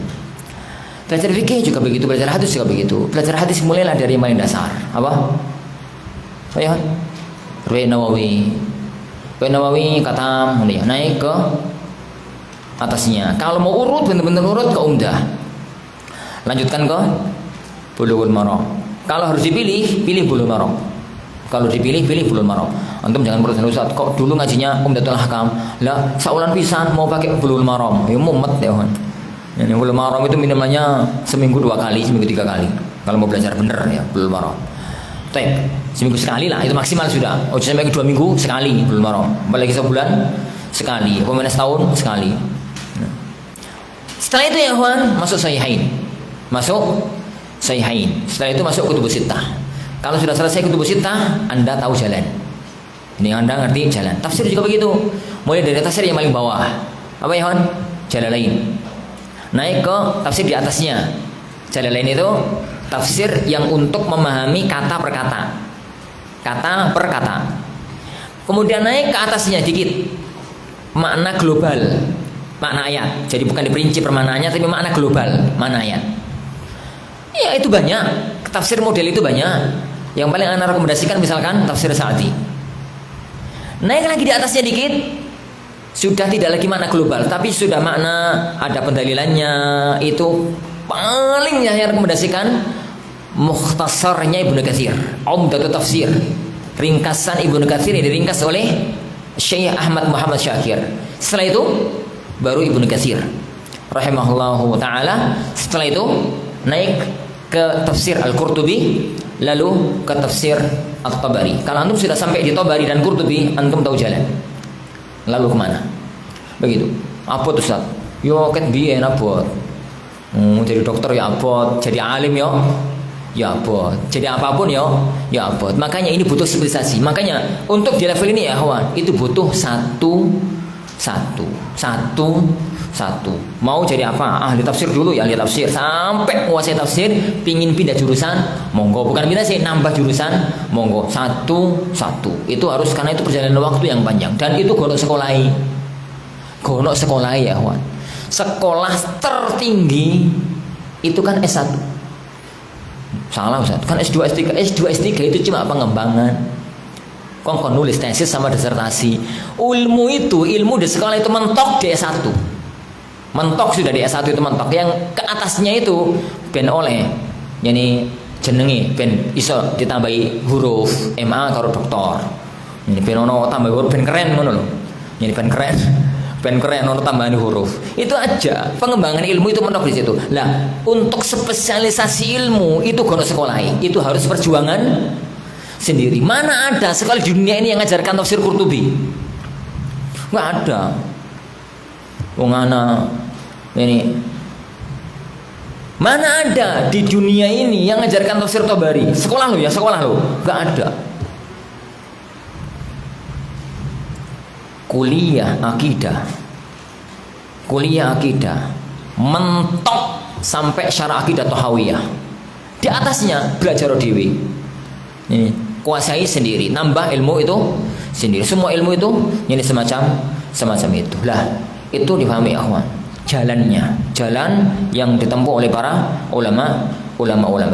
Belajar fikih juga begitu, belajar hadis juga begitu. Belajar hadis mulailah dari yang paling dasar. Apa? Saya Nawawi khatam, naik ke atasnya. Kalau mau urut benar-benar urut ke Umdah. Lanjutkan ke Bulughul Maram. Kalau harus dipilih, pilih Bulughul Maram. Kalau dipilih, pilih Bulughul Maram. Antum jangan protes Ustaz, kok dulu ngajinya Umdatul Ahkam. Lah, saulan pisan mau pakai Bulughul Maram. Ya mumet ya, kan. Ini Bulughul Maram itu minimalnya seminggu 2 kali, seminggu 3 kali. Kalau mau belajar bener ya Bulughul Maram. Seminggu sekali lah, itu maksimal sudah. Oh, sampai 2 minggu sekali Bulughul Maram. Apalagi sebulan sekali, pemain setahun sekali. Setelah itu ya Ikhwan, masuk Sahihain. Setelah itu masuk Kutubus Sittah. Kalau sudah selesai Kutubus Sittah, Anda tahu jalan. Ini Anda ngerti jalan. Tafsir juga begitu. Mulai dari tafsir yang paling bawah. Apa ya Ikhwan? Jalalain. Naik ke tafsir di atasnya. Jalalain itu tafsir yang untuk memahami kata per kata. Kata per kata. Kemudian naik ke atasnya dikit. Makna global. Makna ayat. Jadi bukan diperinci permaknaannya, tapi makna global, makna ayat. Ya itu banyak. Tafsir model itu banyak. Yang paling Anda rekomendasikan misalkan tafsir Sa'di. Naik lagi di atasnya dikit. Sudah tidak lagi makna global, tapi sudah makna ada pendalilannya. Itu paling yang rekomendasikan Mukhtasarnya Ibnu Katsir, Umdatul Tafsir. Ringkasan Ibnu Katsir yang diringkas oleh Syekh Ahmad Muhammad Syakir. Setelah itu baru Ibnu Katsir rahimahullahu taala. Setelah itu naik ke tafsir Al-Qurtubi, lalu ke tafsir At-Tabari. Kalau antum sudah sampai di Tabari dan Qurtubi, antum tahu jalan. Lalu kemana? Begitu. Apa tuh Ustaz? Yo ket biyen abot. Jadi dokter ya abot, jadi alim ya abot, jadi apapun ya abot. Makanya ini butuh spesialisasi. Makanya untuk di level ini ya kawan, itu butuh satu. Mau jadi apa? Ahli tafsir dulu ya, ahli tafsir sampai menguasai tafsir. Pingin pindah jurusan, monggo. Bukan pindah sih, nambah jurusan, monggo. Satu. Itu harus, karena itu perjalanan waktu yang panjang. Dan itu gonok sekolahi ya kawan. Sekolah tertinggi itu kan S1. Salah Ustaz, kan S2, S3. S2, S3 itu cuma pengembangan. Kok nulis tesis sama disertasi. Ilmu di sekolah itu mentok di S1. Mentok sudah di S1 itu mentok. Yang ke atasnya itu ben oleh yani jenenge ben iso ditambahi huruf MA karo doktor. Ini ben ono tambah huruf ben keren ngono lho. Yani ben keren ono tambahan huruf. Itu aja. Pengembangan ilmu itu mentok di situ. Lah, untuk spesialisasi ilmu itu gono sekolahi. Itu harus perjuangan sendiri. Mana ada sekolah di dunia ini yang ngajarkan tafsir Qurtubi? Nggak ada. Wong ana ini. Mana ada di dunia ini yang ngajarkan tafsir Tabari? Sekolah lo. Nggak ada. Kuliah akidah mentok sampai syarah akidah Tahawiyah. Di atasnya belajar dewi. Ini kuasai sendiri, nambah ilmu itu sendiri. Semua ilmu itu ini semacam itu. Lah, itu dipahami akhwan. Jalan yang ditempuh oleh para ulama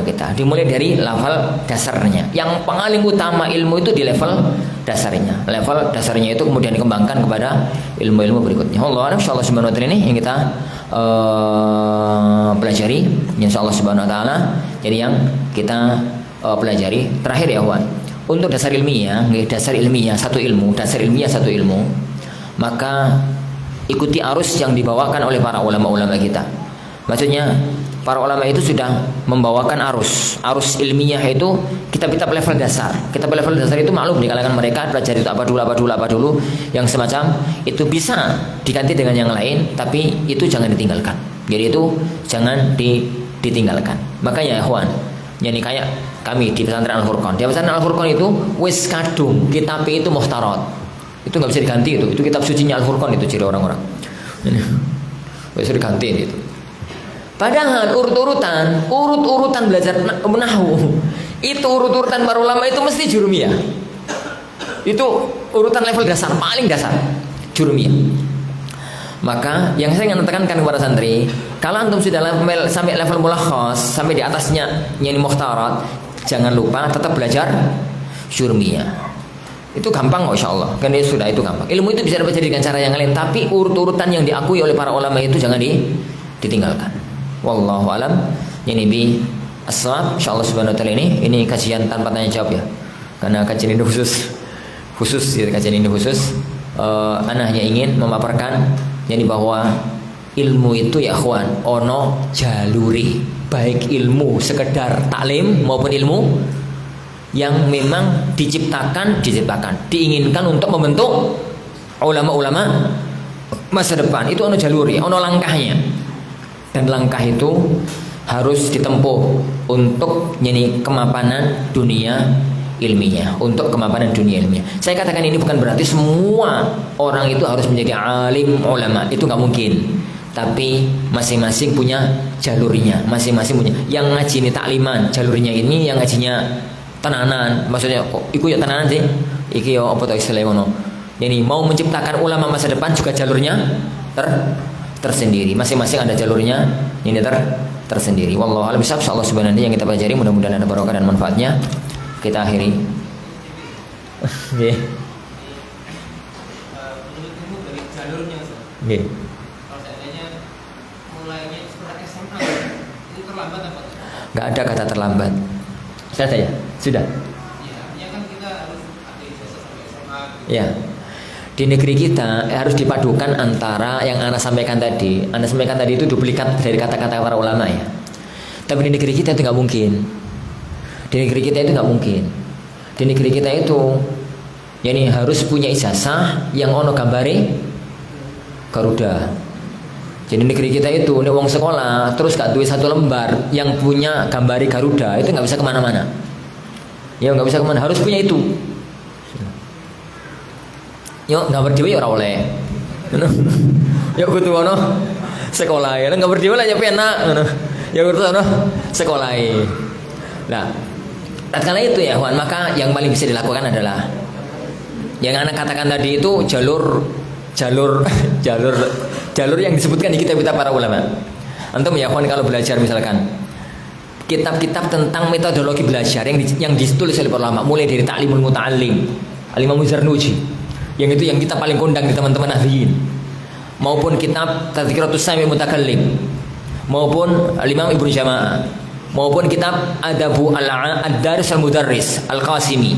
kita. Dimulai dari level dasarnya. Yang paling utama ilmu itu di level dasarnya. Level dasarnya itu kemudian dikembangkan kepada ilmu-ilmu berikutnya. Allah insyaallah subhanahu wa taala ini yang kita pelajari insyaallah subhanahu wa taala. Jadi yang kita pelajari terakhir ya kawan. Untuk dasar ilmiah satu ilmu, maka ikuti arus yang dibawakan oleh para ulama-ulama kita. Maksudnya para ulama itu sudah membawakan arus ilmiah itu kitab-kitab level dasar. Kitab level dasar itu maklum di kalangan mereka pelajari itu apa dulu yang semacam itu bisa diganti dengan yang lain, tapi itu jangan ditinggalkan. Jadi itu jangan ditinggalkan. Makanya ya kawan, jadi kayak kami di pesantren Al-Furqan. Di pesantren Al-Furqan itu wis kadung kitab itu muhtarat. Itu nggak bisa diganti itu. Itu kitab sucinya Al-Furqan itu ciri orang-orang. Bisa diganti itu. Padahal urut-urutan belajar nahwu itu urut-urutan para ulama itu mesti jurumiyah. Itu urutan level dasar, paling dasar jurumiyah. Maka yang saya ingin tekankan kepada santri, kalau antum sudah sampai level mulakhas, sampai di atasnya yang muhtarat, jangan lupa tetap belajar jurumiyah. Itu gampang kok insyaallah. Kan itu sudah itu gampang. Ilmu itu bisa dapat dengan cara yang lain, tapi urut-urutan yang diakui oleh para ulama itu jangan ditinggalkan. Wallahu alam. Ini bi as-shawab insyaallah subhanahu wa taala ini kajian tanpa tanya jawab ya. Karena kajian ini khusus ya, kajian ini khusus. Ana hanya ingin memaparkan bahwa ilmu itu ya ikhwan ono jaluri. baik ilmu sekedar taklim maupun ilmu yang memang diinginkan untuk membentuk ulama-ulama masa depan. Itu ono jaluri, ono langkahnya, dan langkah itu harus ditempuh untuk kemapanan dunia ilmiah, untuk kemapanan dunia ilmiah. Saya katakan ini bukan berarti semua orang itu harus menjadi alim ulama, itu nggak mungkin. Tapi masing-masing punya jalurnya, masing-masing punya. Yang ngaji ini takliman, jalurnya ini. Yang ngajinya tenanan, maksudnya kok iku ya tenanan sih. Iki yo apa to istilahnya ngono. Jadi mau menciptakan ulama masa depan juga jalurnya tersendiri. Masing-masing ada jalurnya ini tersendiri. Wallahu a'lam bishawab. Allah subhanahu yang kita pelajari mudah-mudahan ada barokah dan manfaatnya. Kita akhiri. Nggih. Menurutmu dari jalurnya, Nggih. kalau seandainya mulainya sekolah SMA itu terlambat apa? Nggak ada kata terlambat. Sudah ya? Sudah. Ya, artinya kan kita harus ada ijazah sampai SMA. Ya. Di negeri kita harus dipadukan antara yang Anda sampaikan tadi. Anda sampaikan tadi itu duplikat dari kata-kata para ulama ya. Tapi di negeri kita itu nggak mungkin. Di negeri kita itu nggak mungkin. Di negeri kita itu, harus punya ijazah yang ono gambare Garuda. Jadi negeri kita itu, nek wong sekolah terus gak duwe satu lembar yang punya gambare Garuda, itu nggak bisa kemana-mana. Ya nggak bisa kemana, harus punya itu. Yo gambar dhewe ya ora oleh. Yo kudu ono sekolah ya, gambar dhewe lah ya penak ngono. Ya kudu ono sekolah. Nah, tatkala itu ya Juan, maka yang paling bisa dilakukan adalah yang anak katakan tadi itu jalur yang disebutkan di kitab-kitab para ulama. Antum ya Juan kalau belajar misalkan kitab-kitab tentang metodologi belajar yang ditulis oleh para ulama, mulai dari Ta'limul Muta'allim Al-Imam Zarnuji, yang itu yang kita paling kondang di teman-teman ahliin, maupun kitab Tadhkiratus Sami' Mutakallim, maupun Al-Imam Ibnu Jama'ah, maupun kitab Adabu Ad-Daris Al-Mudarris Al-Qasimi,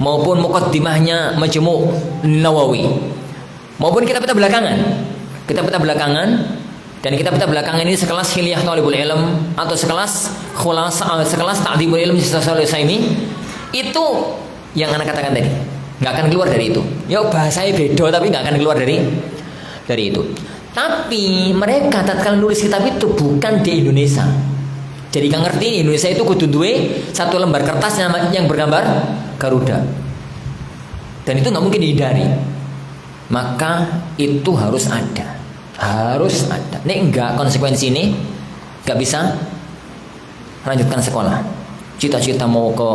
maupun muqaddimahnya Majmu' Nawawi, maupun kitab-kitab belakangan, dan kitab-kitab belakangan ini sekelas Hilyah Thalibul Ilm atau sekelas Ta'dzimul Ilm Syaikh Utsaimin, itu yang anak katakan tadi nggak akan keluar dari itu. Ya bahasanya beda tapi nggak akan keluar dari itu. Tapi mereka tatkala nulis kitab itu bukan di Indonesia. Jadi kan ngerti Indonesia itu kudu duwe satu lembar kertas yang bergambar Garuda. Dan itu nggak mungkin dihindari. Maka itu harus ada. Nek enggak, konsekuensi ini nggak bisa lanjutkan sekolah. Cita-cita mau ke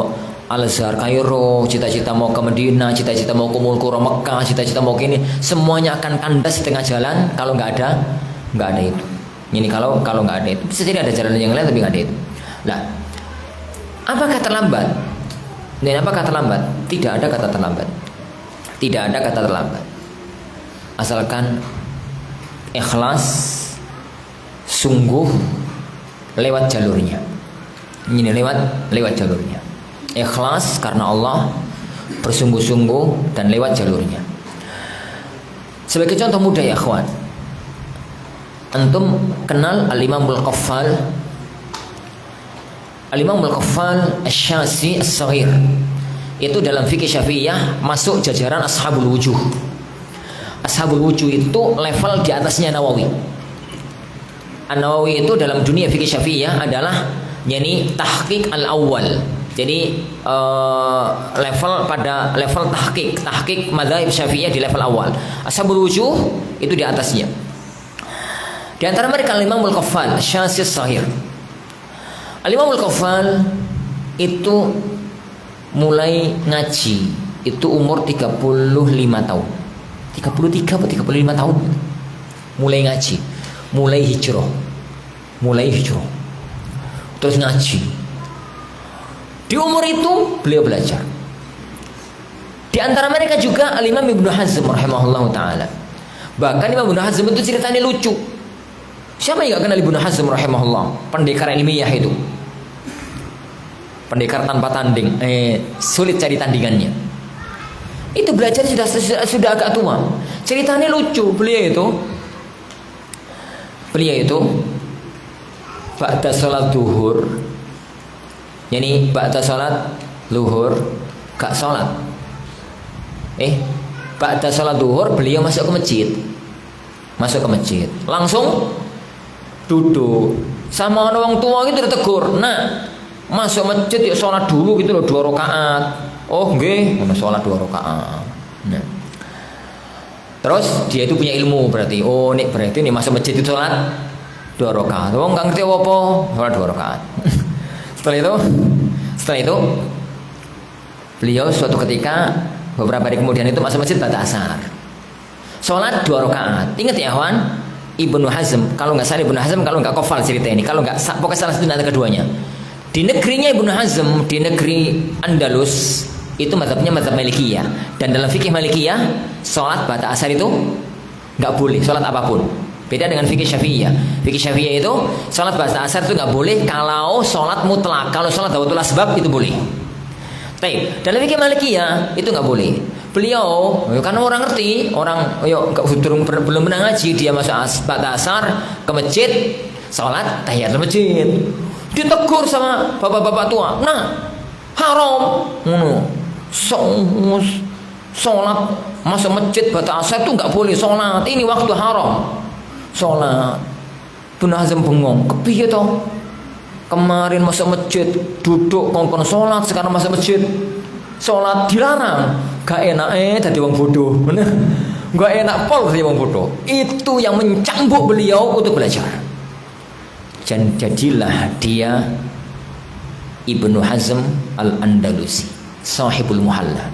Al-Azhar Kairo, cita-cita mau ke Medina, cita-cita mau ke Mulkura Mekah, cita-cita mau ke ini, semuanya akan kandas di tengah jalan kalau nggak ada itu. Ini kalau nggak ada itu, bisa jadi ada jalan yang lain tapi nggak ada itu. Nah, apakah terlambat? Dan apakah terlambat? Tidak ada kata terlambat. Tidak ada kata terlambat. Asalkan ikhlas, sungguh lewat jalurnya. Ini lewat jalurnya. Ikhlas karena Allah, bersungguh-sungguh dan lewat jalurnya. Sebagai contoh mudah ya akhwan, antum kenal Al-Imam Al-Qaffal, Al-Imam Al-Qaffal Asy-Syafi'i As-Shaghir. Itu dalam fikih Syafi'iyah masuk jajaran Ashabul Wujuh. Ashabul Wujuh itu level di atasnya Nawawi. An-Nawawi itu dalam dunia fikih Syafi'iyah adalah tahqiq al-awwal. Jadi level tahqiq madzhab Syafi'iyah di level awal. Ashabul Wujuh itu di atasnya. Di antara mereka Al-Imam Al-Qaffal Asy-Syafi'i As-Shaghir. Al-Imam Al-Qaffal itu mulai ngaji itu umur 35 tahun. 33 atau 35 tahun. Mulai ngaji, mulai hijrah. Terus ngaji. Di umur itu beliau belajar. Di antara mereka juga Al-Imam Ibnu Hazm rahimahullahu taala. Bahkan Imam Ibnu Hazm itu ceritanya lucu. Siapa yang gak kenal Ibnu Hazm rahimahullah? Pendekar ilmiah itu. Pendekar tanpa tanding. Sulit cari tandingannya. Itu belajar sudah agak tua. Ceritanya lucu. Beliau itu ba'da sholat duhur, yani ba'da sholat luhur gak sholat. Ba'da sholat duhur beliau masuk ke masjid, langsung duduk. Sama orang tua gitu ditegur, nah masuk masjid ya sholat dulu gitu loh 2 rakaat. Oh nggih, sholat 2 rakaat. Nah. Terus dia itu punya ilmu berarti. Oh nih berarti nih masuk masjid itu sholat 2 rakaat. Oh nggak ngerti apa, sholat 2 rakaat. Setelah itu beliau suatu ketika beberapa hari kemudian itu masuk masjid pada asar. Sholat 2 rakaat. Ingat ya kawan, Ibnu Hazm, kalau nggak salah Ibnu Hazm, kalau nggak Qofal cerita ini, kalau nggak pokoknya salah satu antara keduanya. Di negerinya Ibnu Hazm, di negeri Andalus, itu mazhabnya mazhab Malikiyah. Dan dalam fikih Malikiyah, sholat pada asar itu nggak boleh, sholat apapun. Beda dengan fikih Syafi'iyah. Fikih Syafi'iyah itu sholat pada asar itu nggak boleh kalau sholat mutlak. Kalau sholat dawatul asbab itu boleh. Tapi dalam fikih Malikiyah itu nggak boleh. Beliau, karena orang ngerti, orang belum pernah ngaji, dia masuk pada asar ke masjid, sholat tahiyatul masjid, ditegur sama bapak-bapak tua, nah haram, sholat masuk masjid pada asar itu nggak boleh sholat, ini waktu haram, sholat. Ibnu Hazm bengong, kepiye toh? Kemarin masuk masjid, duduk kongkon sholat, sekarang masuk masjid, sholat dilarang. Gak enak tadi wong bodoh. Gak enak pol tadi wong bodoh. Itu yang mencambuk beliau untuk belajar. Dan jadilah dia Ibnu Hazm Al-Andalusi, sahibul Muhalla,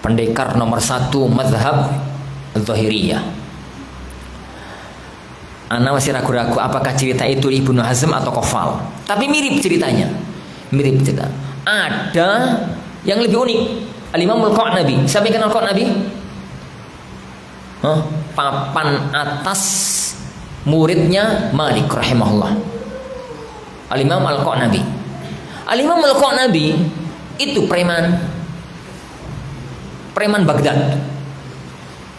pendekar nomor 1 mazhab Zahiriyah. Ana masih ragu-ragu apakah cerita itu Ibnu Hazm atau Qofal. Tapi mirip ceritanya. Mirip cerita. Ada yang lebih unik. Al-Imam Al-Qa'nabi. Siapa yang kenal Al-Qa'nabi? Papan atas muridnya Malik rahimahullah. Al-Imam Al-Qa'nabi. Al-Imam Al-Qa'nabi itu preman Baghdad.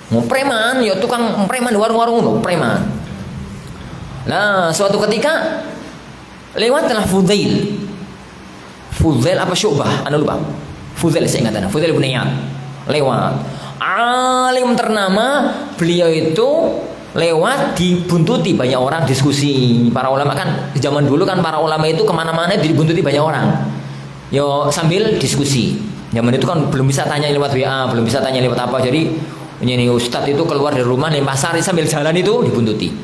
Preman, ya tukang preman di warung-warung loh, preman. Nah, suatu ketika lewatlah Fudail apa Syu'bah, anda lupa. Fudail saya ingat, Fudail bin Iyad lewat, alim ternama. Beliau itu lewat dibuntuti banyak orang, diskusi. Para ulama kan zaman dulu kan para ulama itu kemana-mana dibuntuti banyak orang. Yo sambil diskusi. Zaman itu kan belum bisa tanya lewat WA, belum bisa tanya lewat apa. Jadi ini Ustadz itu keluar dari rumah di pasar sambil jalan itu dibuntuti,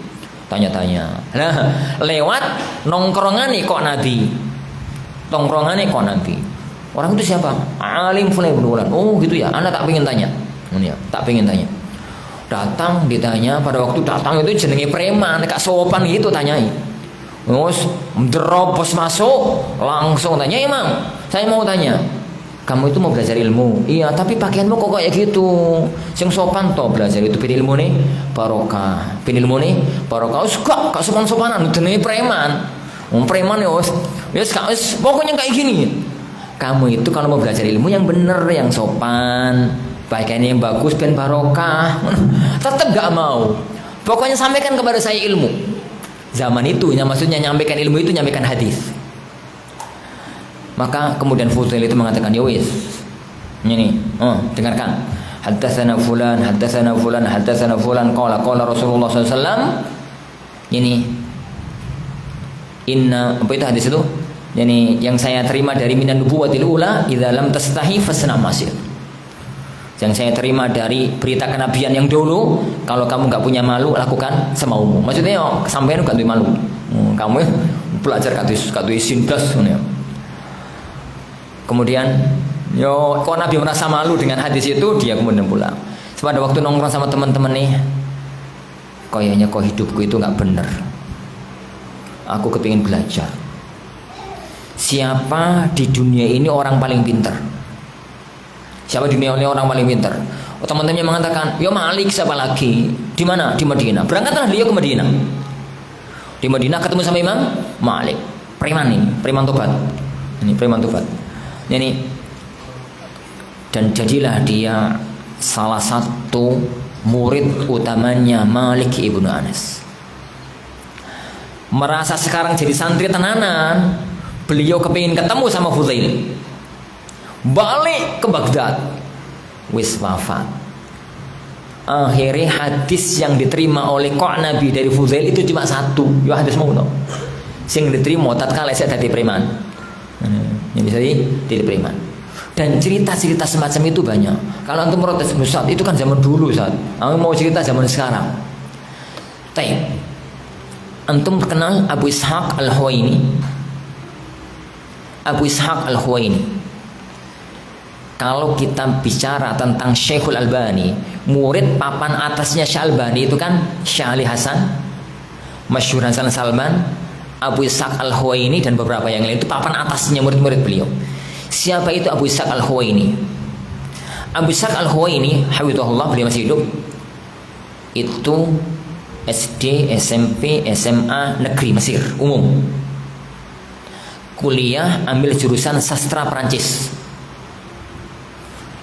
tanya-tanya. Nah lewat nongkrongan kok Nabi. Tongkrongannya kok nanti orang itu siapa? Alim Fulan bin Fulan. Oh gitu ya, anda tak pengen tanya. Tak pengen tanya. Datang ditanya, pada waktu datang itu jenenge preman, kak sopan gitu tanyai. Terus derobos masuk, langsung tanya, Imam, saya mau tanya, kamu itu mau belajar ilmu? Iya, tapi pakaianmu kok kayak gitu. Sing sopan toh belajar itu pilih ilmu nih, barokah. Pilih ilmu nih, barokah. Kak sopan-sopanan, jenenge preman. Preman ya, pokoknya kayak gini. Kamu itu kalau mau belajar ilmu yang bener, yang sopan, pakaiannya yang bagus, ben barokah, tetap gak mau. Pokoknya sampaikan kepada saya ilmu. Zaman itu, yang maksudnya nyampaikan ilmu itu nyampaikan hadis. Maka kemudian Fudail itu mengatakan, ya wis, ini, dengarkan. Haddatsana fulan, haddatsana fulan, haddatsana fulan, qala Rasulullah SAW. Ini inna apa itu hadis itu? Yani yang saya terima dari minan nubuwatil ula, idza lam tastahi fasna masir. Yang saya terima dari berita kenabian yang dulu, kalau kamu nggak punya malu, lakukan semaumu. Maksudnya sampean nggak punya malu. Kamu belajar kata isin plus. Kemudian kok Nabi merasa malu dengan hadis itu, dia kemudian pulang. Pada waktu nongkrong sama teman-teman nih, kayaknya kok hidupku itu nggak bener. Aku kepingin belajar. Siapa di dunia ini orang paling pintar? Siapa di dunia ini orang paling pintar? Teman-temannya mengatakan, ya Malik, siapa lagi? Di mana? Di Madinah. Berangkatlah dia ke Madinah. Di Madinah ketemu sama Imam Malik. Preman ini, preman tobat. Ini preman tobat. Ini dan jadilah dia salah satu murid utamanya Malik ibnu Anas. merasa sekarang jadi santri tenanan, beliau kepingin ketemu sama Fudail, balik ke Baghdad, wis wafat. Akhirnya hadis yang diterima oleh Nabi dari Fudail itu cuma satu, ya hadis mau sing diterima tatkala saya dadi preman, yang bisa jadi preman. Dan cerita-cerita semacam itu banyak. Kalau antum protes, Ustaz, itu kan zaman dulu, Ustaz. Aku mau cerita zaman sekarang. Antum kenal Abu Ishaq Al-Huwaini? Abu Ishaq Al-Huwaini. Kalau kita bicara tentang Syekhul Albani, murid papan atasnya Syekh Albani itu kan Syekh Ali Hasan, Masyhur Hasan Salman, Abu Ishaq Al-Huwaini dan beberapa yang lain. Itu papan atasnya murid-murid beliau. Siapa itu Abu Ishaq Al-Huwaini? Abu Ishaq Al-Huwaini, hafizahullah, beliau masih hidup. Itu SD, SMP, SMA negeri Mesir umum. Kuliah ambil jurusan sastra Perancis.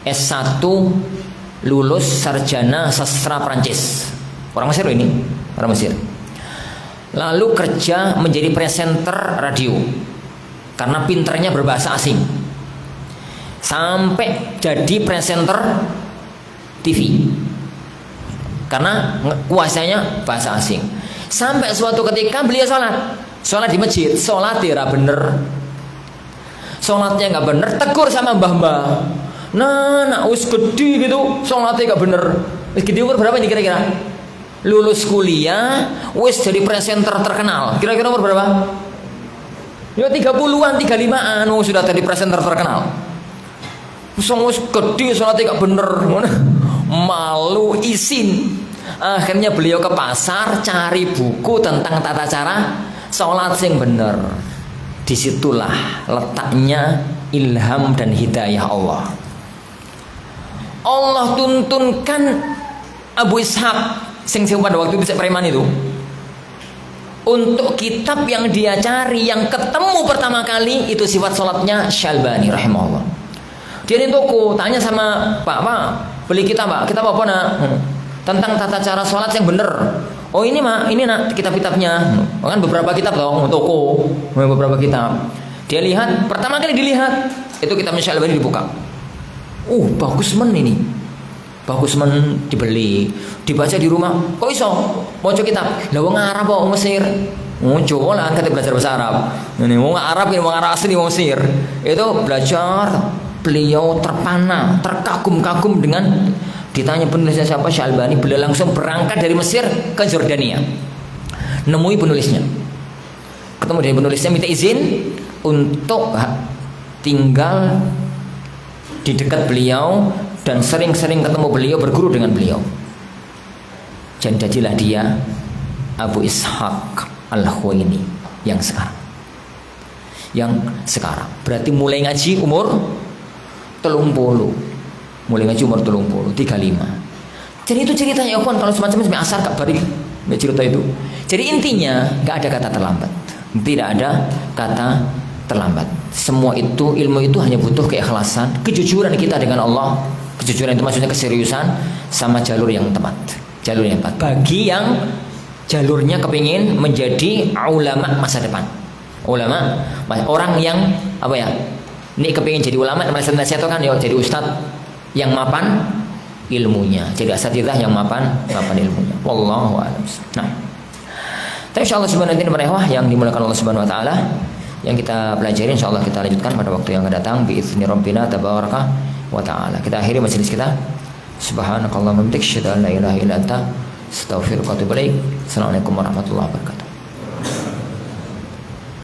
S1 lulus sarjana sastra Perancis. Orang Mesir ini, orang Mesir. Lalu kerja menjadi presenter radio karena pinternya berbahasa asing. Sampai jadi presenter TV karena kuasanya bahasa asing. Sampai suatu ketika beliau sholat di masjid, sholat tidak bener, sholatnya nggak bener, tegur sama mbah-mbah. Nah, us gede gitu, sholatnya nggak bener. Gede umur berapa nih kira-kira? Lulus kuliah, wis jadi presenter terkenal. Kira-kira umur berapa? Ya 30-an, 35-an, sudah jadi presenter terkenal. Wis gede, sholatnya nggak bener. Malu, izin. Akhirnya beliau ke pasar cari buku tentang tata cara sholat yang benar. Disitulah letaknya ilham dan hidayah Allah. Allah tuntunkan Abu Ishaq sing pada waktu itu preman itu untuk kitab yang dia cari, yang ketemu pertama kali itu sifat sholatnya Syalbani rahimahullah. Dia di toko tanya sama Pak, beli kitab Pak, kitab apa nak? Tentang tata cara sholat yang benar. Oh ini Mak, ini nak kitab-kitabnya. Kan beberapa kitab dong, toko, beberapa kitab. Dia lihat, pertama kali dilihat itu kitabnya Syalbani dibuka. Bagus men ini. Bagus men, dibeli, dibaca di rumah. Kok iso? Mau kitab? Lah wong Arab kok Mesir. Coba lah kan belajar bahasa Arab. Ini wong Arab, ini wong Arab asli wong Mesir. Itu belajar. Beliau terpana, terkagum-kagum dengan ditanya penulisnya siapa, Syekh Albani. Beliau langsung berangkat dari Mesir ke Jordania, nemui penulisnya, ketemu dengan penulisnya, minta izin untuk tinggal di dekat beliau dan sering-sering ketemu beliau, berguru dengan beliau. Dan jadilah dia Abu Ishaq Al-Huwaini yang sekarang. Berarti mulai ngaji umur 30, mulai ngaji umur 35. Jadi itu ceritanya kawan, kalau semacam asar gak balik cerita itu. Jadi intinya gak ada kata terlambat, tidak ada kata terlambat. Semua itu, ilmu itu hanya butuh keikhlasan, kejujuran kita dengan Allah. Kejujuran itu maksudnya keseriusan sama jalur yang tepat, jalur yang tepat. Bagi yang jalurnya kepingin menjadi ulama masa depan, ulama, orang yang apa ya? Ini kepingin jadi ulama, nasihat kan ya jadi ustadz yang mapan ilmunya, jadi asatidzah yang mapan ilmunya. Wallahu a'lam. Nah, tapi insyaallah subhanahu wa ta'ala yang dimulakan Allah Subhanahu wa taala yang kita pelajari insyaallah kita lanjutkan pada waktu yang akan datang biizni rabbina tabaraka wa taala. Kita akhiri majelis kita. Subhanakallahumma wa bihamdika asyhadu an la ilaha illa anta astaghfiruka wa atubu ilaik. Assalamualaikum warahmatullahi wabarakatuh.